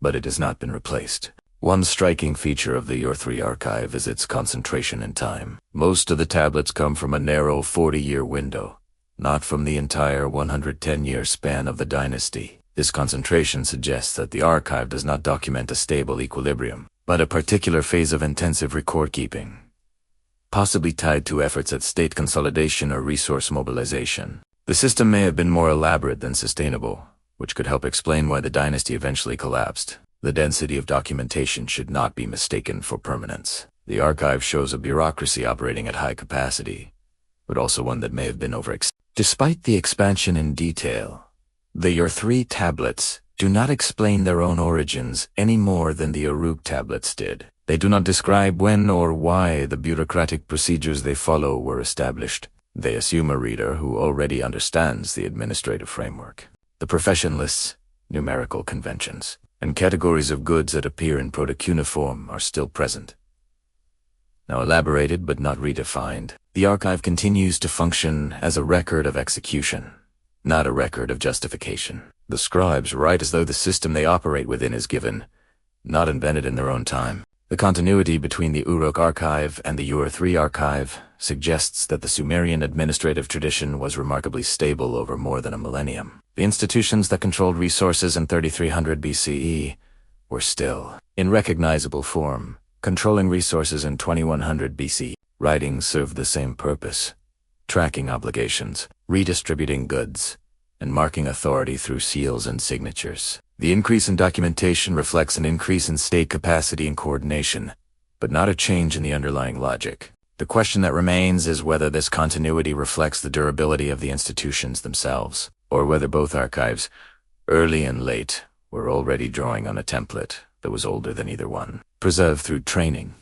but it has not been replaced. One striking feature of the Year 3 archive is its concentration in time. Most of the tablets come from a narrow 40-year window, not from the entire 110-year span of the dynasty. This concentration suggests that the archive does not document a stable equilibrium, but a particular phase of intensive record-keeping, possibly tied to efforts at state consolidation or resource mobilization. The system may have been more elaborate than sustainable, which could help explain why the dynasty eventually collapsed. The density of documentation should not be mistaken for permanence. The archive shows a bureaucracy operating at high capacity, but also one that may have been overextended. Despite the expansion in detail, the Year 3 tablets do not explain their own origins any more than the Uruk tablets did. They do not describe when or why the bureaucratic procedures they follow were established. They assume a reader who already understands the administrative framework. The profession lists, numerical conventions, and categories of goods that appear in proto-cuneiform are still present. Now elaborated but not redefined, the archive continues to function as a record of execution, not a record of justification. The scribes write as though the system they operate within is given, not invented in their own time. The continuity between the Uruk archive and the Year 3 archive suggests that the Sumerian administrative tradition was remarkably stable over more than a millennium. The institutions that controlled resources in 3300 BCE were still, in recognizable form, controlling resources in 2100 BC. Writings served the same purpose: tracking obligations, redistributing goods, and marking authority through seals and signatures. The increase in documentation reflects an increase in state capacity and coordination, but not a change in the underlying logic. The question that remains is whether this continuity reflects the durability of the institutions themselves, or whether both archives, early and late, were already drawing on a template that was older than either one. Preserved through training,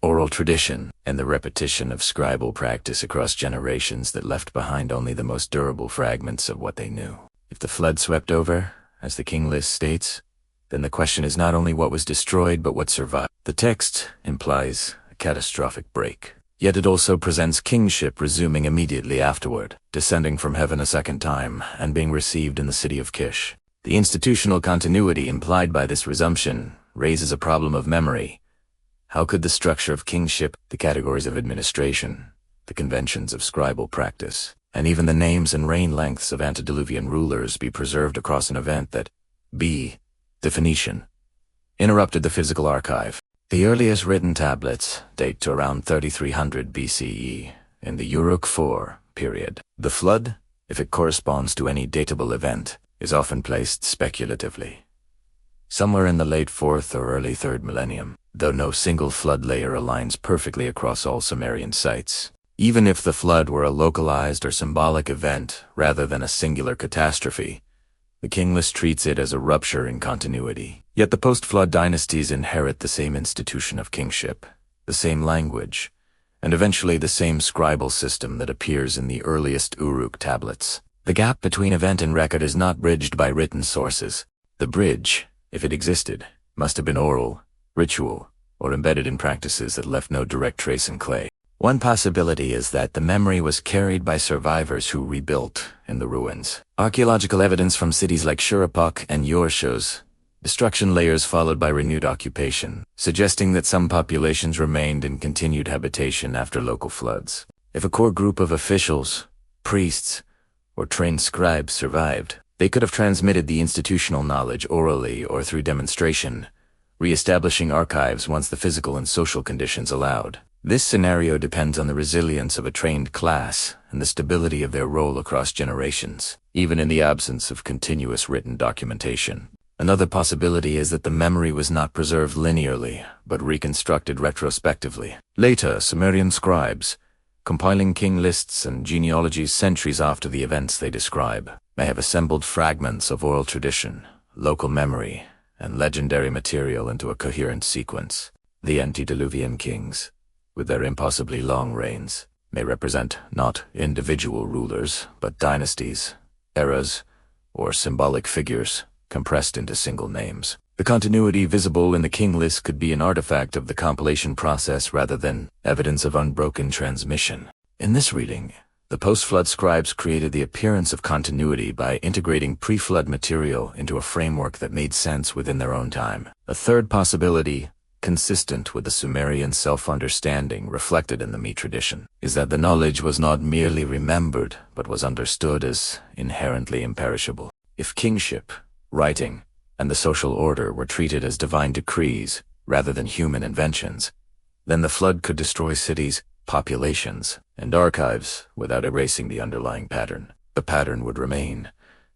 oral tradition, and the repetition of scribal practice across generations that left behind only the most durable fragments of what they knew. If the flood swept over, as the king list states, then the question is not only what was destroyed but what survived. The text implies a catastrophic break, yet it also presents kingship resuming immediately afterward, descending from heaven a second time and being received in the city of Kish. The institutional continuity implied by this resumption raises a problem of memory. How could the structure of kingship, the categories of administration, the conventions of scribal practice, and even the names and reign lengths of antediluvian rulers be preserved across an event that the Phoenician, interrupted the physical archive. The earliest written tablets date to around 3300 BCE, in the Uruk IV period. The flood, if it corresponds to any datable event, is often placed speculatively, somewhere in the late 4th or early 3rd millennium, though no single flood layer aligns perfectly across all Sumerian sites. Even if the flood were a localized or symbolic event rather than a singular catastrophe, the king list treats it as a rupture in continuity. Yet the post-flood dynasties inherit the same institution of kingship, the same language, and eventually the same scribal system that appears in the earliest Uruk tablets. The gap between event and record is not bridged by written sources. The bridge, if it existed, must have been oral, ritual, or embedded in practices that left no direct trace in clay. One possibility is that the memory was carried by survivors who rebuilt in the ruins. Archaeological evidence from cities like Uruk and Ur shows destruction layers followed by renewed occupation, suggesting that some populations remained in continued habitation after local floods. If a core group of officials, priests, or trained scribes survived, they could have transmitted the institutional knowledge orally or through demonstration, re-establishing archives once the physical and social conditions allowed. This scenario depends on the resilience of a trained class and the stability of their role across generations, even in the absence of continuous written documentation. Another possibility is that the memory was not preserved linearly, but reconstructed retrospectively. Later, Sumerian scribes, compiling king lists and genealogies centuries after the events they describe, may have assembled fragments of oral tradition, local memory, and legendary material into a coherent sequence. The antediluvian kings, with their impossibly long reigns, may represent not individual rulers, but dynasties, eras, or symbolic figures compressed into single names. The continuity visible in the king list could be an artifact of the compilation process rather than evidence of unbroken transmission. In this reading, the post-flood scribes created the appearance of continuity by integrating pre-flood material into a framework that made sense within their own time. A third possibility, consistent with the Sumerian self-understanding reflected in the Me tradition, is that the knowledge was not merely remembered, but was understood as inherently imperishable. If kingship, writing, and the social order were treated as divine decrees rather than human inventions, then the flood could destroy cities, populations, and archives without erasing the underlying pattern. The pattern would remain,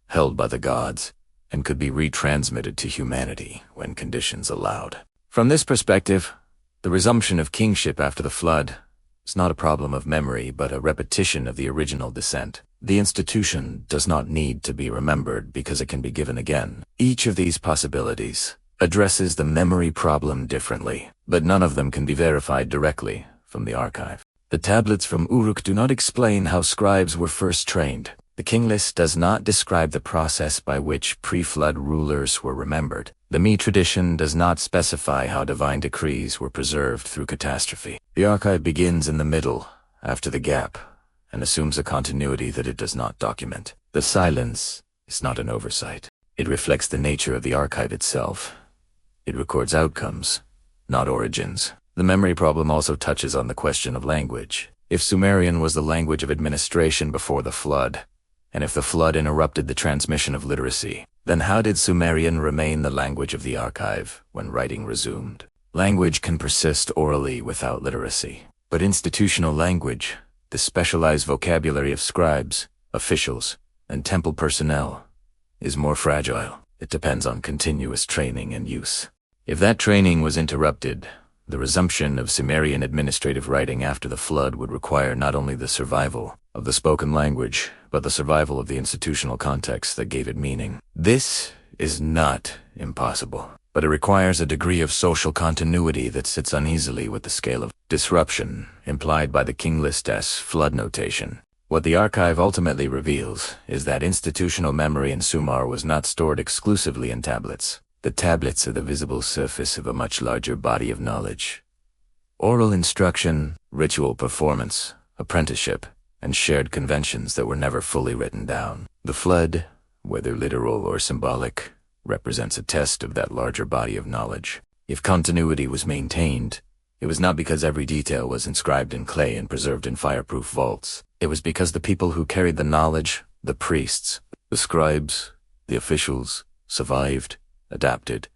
held by the gods, and could be retransmitted to humanity when conditions allowed. From this perspective, the resumption of kingship after the flood is not a problem of memory but a repetition of the original descent. The institution does not need to be remembered because it can be given again. Each of these possibilities addresses the memory problem differently, but none of them can be verified directly from the archive. The tablets from Uruk do not explain how scribes were first trained. The king list does not describe the process by which pre-flood rulers were remembered. The Me tradition does not specify how divine decrees were preserved through catastrophe. The archive begins in the middle, after the gap, and assumes a continuity that it does not document. The silence is not an oversight. It reflects the nature of the archive itself. It records outcomes, not origins. The memory problem also touches on the question of language. If Sumerian was the language of administration before the flood, and if the flood interrupted the transmission of literacy, then how did Sumerian remain the language of the archive when writing resumed? Language can persist orally without literacy, but institutional language, the specialized vocabulary of scribes, officials, and temple personnel, is more fragile. It depends on continuous training and use. If that training was interrupted, the resumption of Sumerian administrative writing after the flood would require not only the survival of the spoken language, but the survival of the institutional context that gave it meaning. This is not impossible, but it requires a degree of social continuity that sits uneasily with the scale of disruption implied by the king list as flood notation. What the archive ultimately reveals is that institutional memory in Sumer was not stored exclusively in tablets. The tablets are the visible surface of a much larger body of knowledge. Oral instruction, ritual performance, apprenticeship, and shared conventions that were never fully written down. The flood, whether literal or symbolic, represents a test of that larger body of knowledge. If continuity was maintained, It was not because every detail was inscribed in clay and preserved in fireproof vaults. It was because the people who carried the knowledge, the priests, the scribes, the officials, survived, adapted,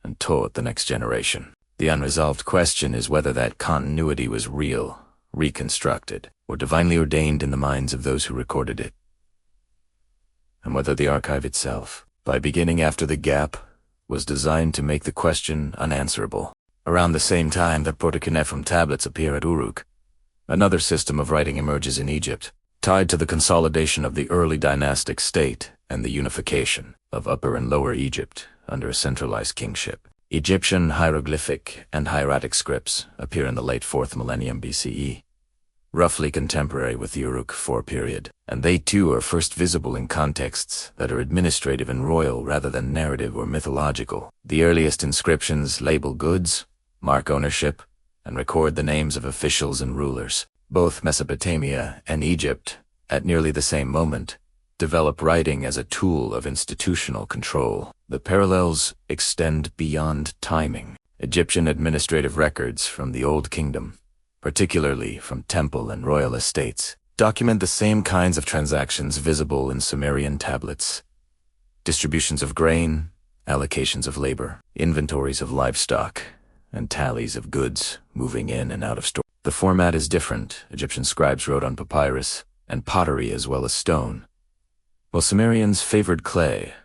and taught the next generation. The unresolved question is whether that continuity was real, reconstructed, or divinely ordained in the minds of those who recorded it. And whether the archive itself, by beginning after the gap, was designed to make the question unanswerable. Around the same time that Proto-Cuneiform tablets appear at Uruk, another system of writing emerges in Egypt, tied to the consolidation of the early dynastic state and the unification of Upper and Lower Egypt under a centralized kingship. Egyptian hieroglyphic and hieratic scripts appear in the late 4th millennium BCE, roughly contemporary with the Uruk IV period, and they too are first visible in contexts that are administrative and royal rather than narrative or mythological. The earliest inscriptions label goods, mark ownership, and record the names of officials and rulers. Both Mesopotamia and Egypt, at nearly the same moment, develop writing as a tool of institutional control. The parallels extend beyond timing. Egyptian administrative records from the Old Kingdom, particularly from temple and royal estates, document the same kinds of transactions visible in Sumerian tablets. Distributions of grain, allocations of labor, inventories of livestock, and tallies of goods moving in and out of store. The format is different. Egyptian scribes wrote on papyrus and pottery as well as stone, while Sumerians favored clay,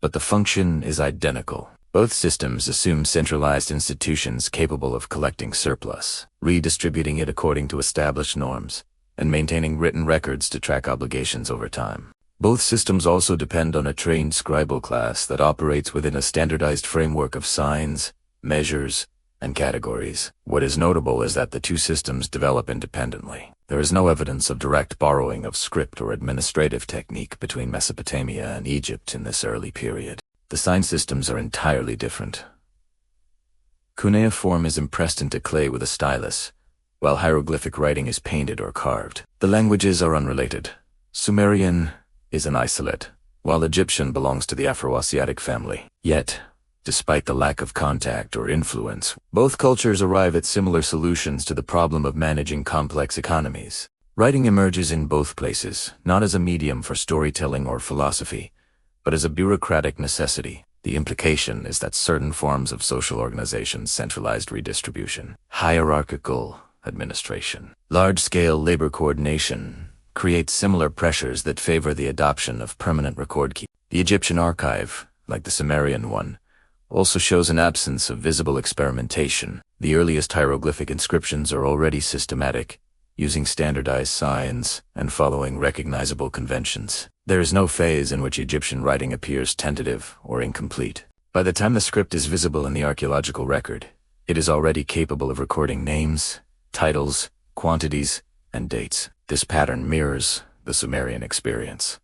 but the function is identical. Both systems assume centralized institutions capable of collecting surplus, redistributing it according to established norms, and maintaining written records to track obligations over time. Both systems also depend on a trained scribal class that operates within a standardized framework of signs, measures, and categories. What is notable is that the two systems develop independently. There is no evidence of direct borrowing of script or administrative technique between Mesopotamia and Egypt in this early period. The sign systems are entirely different. Cuneiform is impressed into clay with a stylus, while hieroglyphic writing is painted or carved. The languages are unrelated. Sumerian is an isolate, while Egyptian belongs to the Afro-Asiatic family. Yet, despite the lack of contact or influence, both cultures arrive at similar solutions to the problem of managing complex economies. Writing emerges in both places, not as a medium for storytelling or philosophy, but as a bureaucratic necessity. The implication is that certain forms of social organization, centralized redistribution, hierarchical administration, large-scale labor coordination, create similar pressures that favor the adoption of permanent record keeping. The Egyptian archive, like the Sumerian one, also shows an absence of visible experimentation. The earliest hieroglyphic inscriptions are already systematic, using standardized signs and following recognizable conventions. There is no phase in which Egyptian writing appears tentative or incomplete. By the time the script is visible in the archaeological record, it is already capable of recording names, titles, quantities, and dates. This pattern mirrors the Sumerian experience.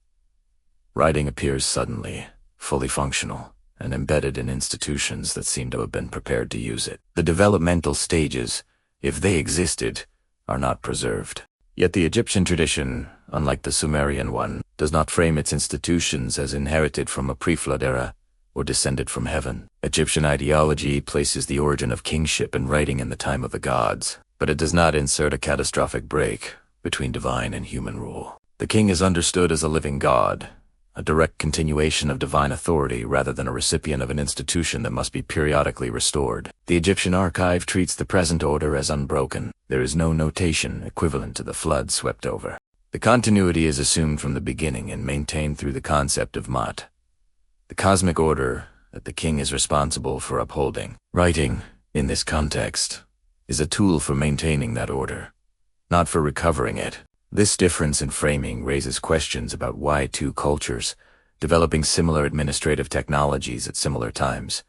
Writing appears suddenly, fully functional, and embedded in institutions that seem to have been prepared to use it. The developmental stages, if they existed, are not preserved. Yet the Egyptian tradition, unlike the Sumerian one, does not frame its institutions as inherited from a pre-flood era or descended from heaven. Egyptian ideology places the origin of kingship and writing in the time of the gods, but it does not insert a catastrophic break between divine and human rule. The king is understood as a living god, a direct continuation of divine authority rather than a recipient of an institution that must be periodically restored. The Egyptian archive treats the present order as unbroken. There is no notation equivalent to the flood swept over. The continuity is assumed from the beginning and maintained through the concept of mat, the cosmic order that the king is responsible for upholding. Writing, in this context, is a tool for maintaining that order, not for recovering it. This difference in framing raises questions about why two cultures, developing similar administrative technologies at similar times,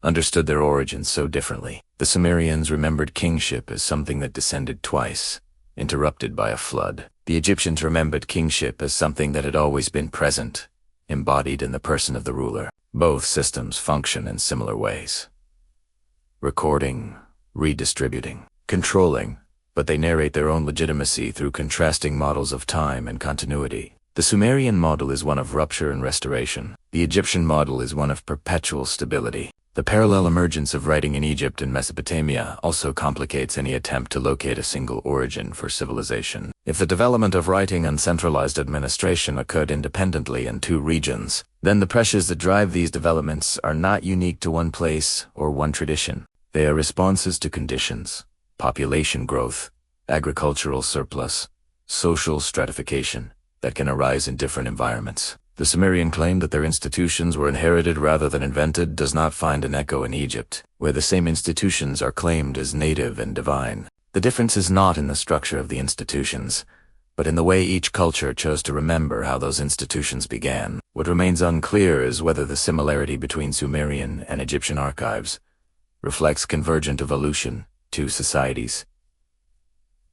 understood their origins so differently. The Sumerians remembered kingship as something that descended twice, interrupted by a flood. The Egyptians remembered kingship as something that had always been present, embodied in the person of the ruler. Both systems function in similar ways. Recording, redistributing, controlling, but they narrate their own legitimacy through contrasting models of time and continuity. The Sumerian model is one of rupture and restoration. The Egyptian model is one of perpetual stability. The parallel emergence of writing in Egypt and Mesopotamia also complicates any attempt to locate a single origin for civilization. If the development of writing and centralized administration occurred independently in two regions, then the pressures that drive these developments are not unique to one place or one tradition. They are responses to conditions, population growth, agricultural surplus, social stratification that can arise in different environments. The Sumerian claim that their institutions were inherited rather than invented does not find an echo in Egypt, where the same institutions are claimed as native and divine. The difference is not in the structure of the institutions, but in the way each culture chose to remember how those institutions began. What remains unclear is whether the similarity between Sumerian and Egyptian archives reflects convergent evolution, two societies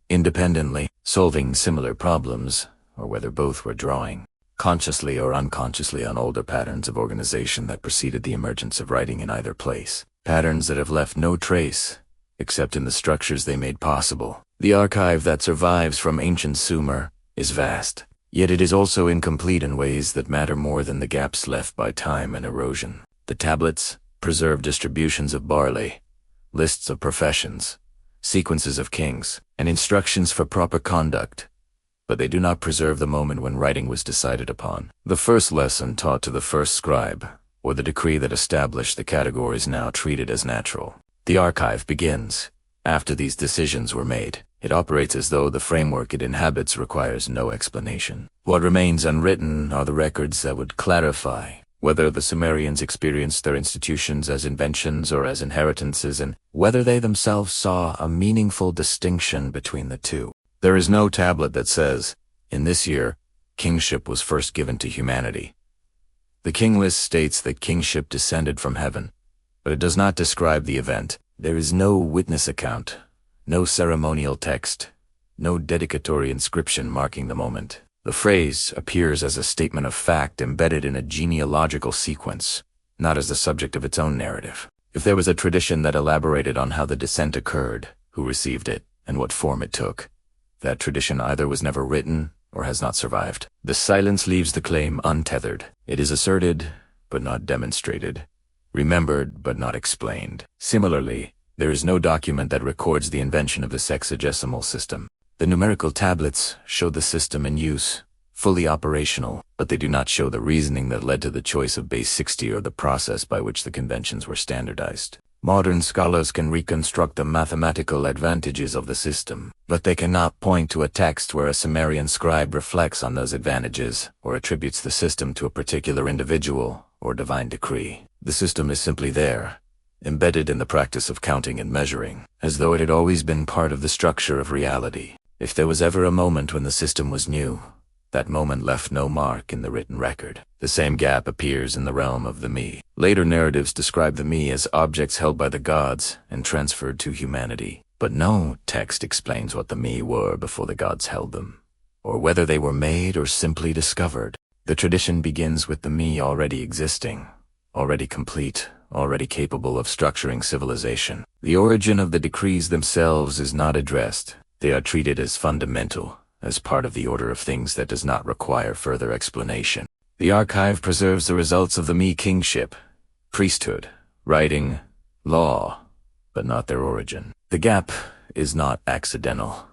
independently solving similar problems, or whether both were drawing consciously or unconsciously on older patterns of organization that preceded the emergence of writing in either place, patterns that have left no trace except in the structures they made possible. The archive that survives from ancient Sumer is vast, yet it is also incomplete in ways that matter more than the gaps left by time and erosion. The tablets preserve distributions of barley, lists of professions, sequences of kings, and instructions for proper conduct, but they do not preserve the moment when writing was decided upon. The first lesson taught to the first scribe, or the decree that established the categories now treated as natural. The archive begins after these decisions were made. It operates as though the framework it inhabits requires no explanation. What remains unwritten are the records that would clarify whether the Sumerians experienced their institutions as inventions or as inheritances, and whether they themselves saw a meaningful distinction between the two. There is no tablet that says, in this year, kingship was first given to humanity. The king list states that kingship descended from heaven, but it does not describe the event. There is no witness account, no ceremonial text, no dedicatory inscription marking the moment. The phrase appears as a statement of fact embedded in a genealogical sequence, not as the subject of its own narrative. If there was a tradition that elaborated on how the descent occurred, who received it, and what form it took, that tradition either was never written or has not survived. The silence leaves the claim untethered. It is asserted, but not demonstrated, remembered, but not explained. Similarly, there is no document that records the invention of the sexagesimal system. The numerical tablets show the system in use, fully operational, but they do not show the reasoning that led to the choice of base 60 or the process by which the conventions were standardized. Modern scholars can reconstruct the mathematical advantages of the system, but they cannot point to a text where a Sumerian scribe reflects on those advantages or attributes the system to a particular individual or divine decree. The system is simply there, embedded in the practice of counting and measuring, as though it had always been part of the structure of reality. If there was ever a moment when the system was new, that moment left no mark in the written record. The same gap appears in the realm of the me. Later narratives describe the me as objects held by the gods and transferred to humanity. But no text explains what the me were before the gods held them, or whether they were made or simply discovered. The tradition begins with the me already existing, already complete, already capable of structuring civilization. The origin of the decrees themselves is not addressed. They are treated as fundamental, as part of the order of things that does not require further explanation. The archive preserves the results of the me kingship, priesthood, writing, law, but not their origin. The gap is not accidental.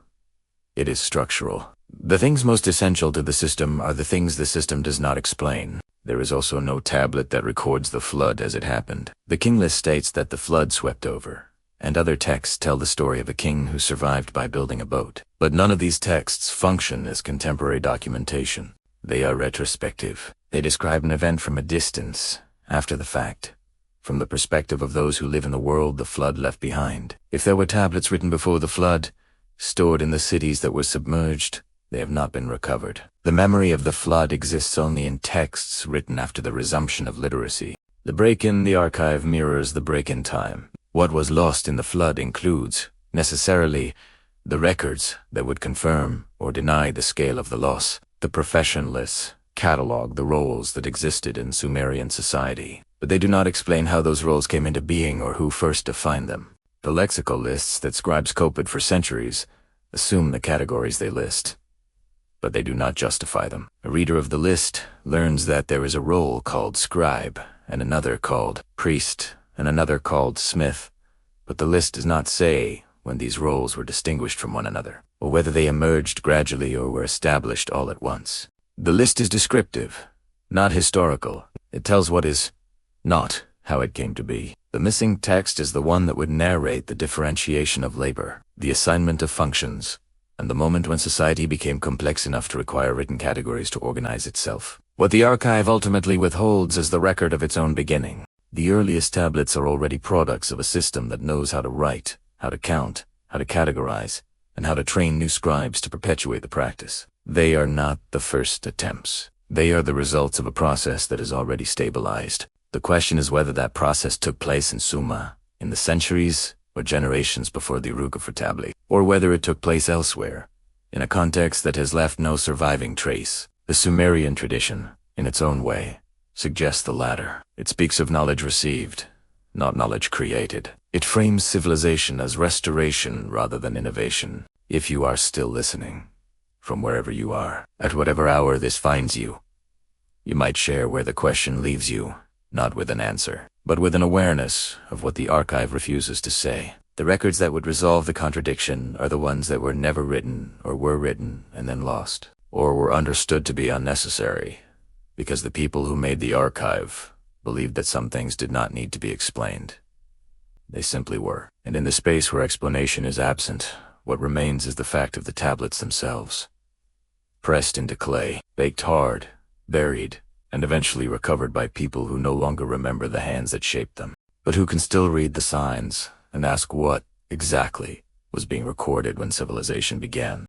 It is structural. The things most essential to the system are the things the system does not explain. There is also no tablet that records the flood as it happened. The king list states that the flood swept over, and other texts tell the story of a king who survived by building a boat. But none of these texts function as contemporary documentation. They are retrospective. They describe an event from a distance, after the fact, from the perspective of those who live in the world the flood left behind. If there were tablets written before the flood, stored in the cities that were submerged, they have not been recovered. The memory of the flood exists only in texts written after the resumption of literacy. The break in the archive mirrors the break in time. What was lost in the flood includes, necessarily, the records that would confirm or deny the scale of the loss. The profession lists catalog the roles that existed in Sumerian society, but they do not explain how those roles came into being or who first defined them. The lexical lists that scribes copied for centuries assume the categories they list, but they do not justify them. A reader of the list learns that there is a role called scribe and another called priest, and another called smith, but the list does not say when these roles were distinguished from one another, or whether they emerged gradually or were established all at once. The list is descriptive, not historical. It tells what is, not how it came to be. The missing text is the one that would narrate the differentiation of labor, the assignment of functions, and the moment when society became complex enough to require written categories to organize itself. What the archive ultimately withholds is the record of its own beginning. The earliest tablets are already products of a system that knows how to write, how to count, how to categorize, and how to train new scribes to perpetuate the practice. They are not the first attempts. They are the results of a process that is already stabilized. The question is whether that process took place in Sumer, in the centuries or generations before the Uruk IV, or whether it took place elsewhere, in a context that has left no surviving trace. The Sumerian tradition, in its own way, suggests the latter. It speaks of knowledge received, not knowledge created. It frames civilization as restoration rather than innovation. If you are still listening, from wherever you are, at whatever hour this finds you, you might share where the question leaves you, not with an answer, but with an awareness of what the archive refuses to say. The records that would resolve the contradiction are the ones that were never written or were written and then lost, or were understood to be unnecessary, because the people who made the archive believed that some things did not need to be explained. They simply were. And in the space where explanation is absent, what remains is the fact of the tablets themselves. Pressed into clay, baked hard, buried, and eventually recovered by people who no longer remember the hands that shaped them, but who can still read the signs and ask what, exactly, was being recorded when civilization began.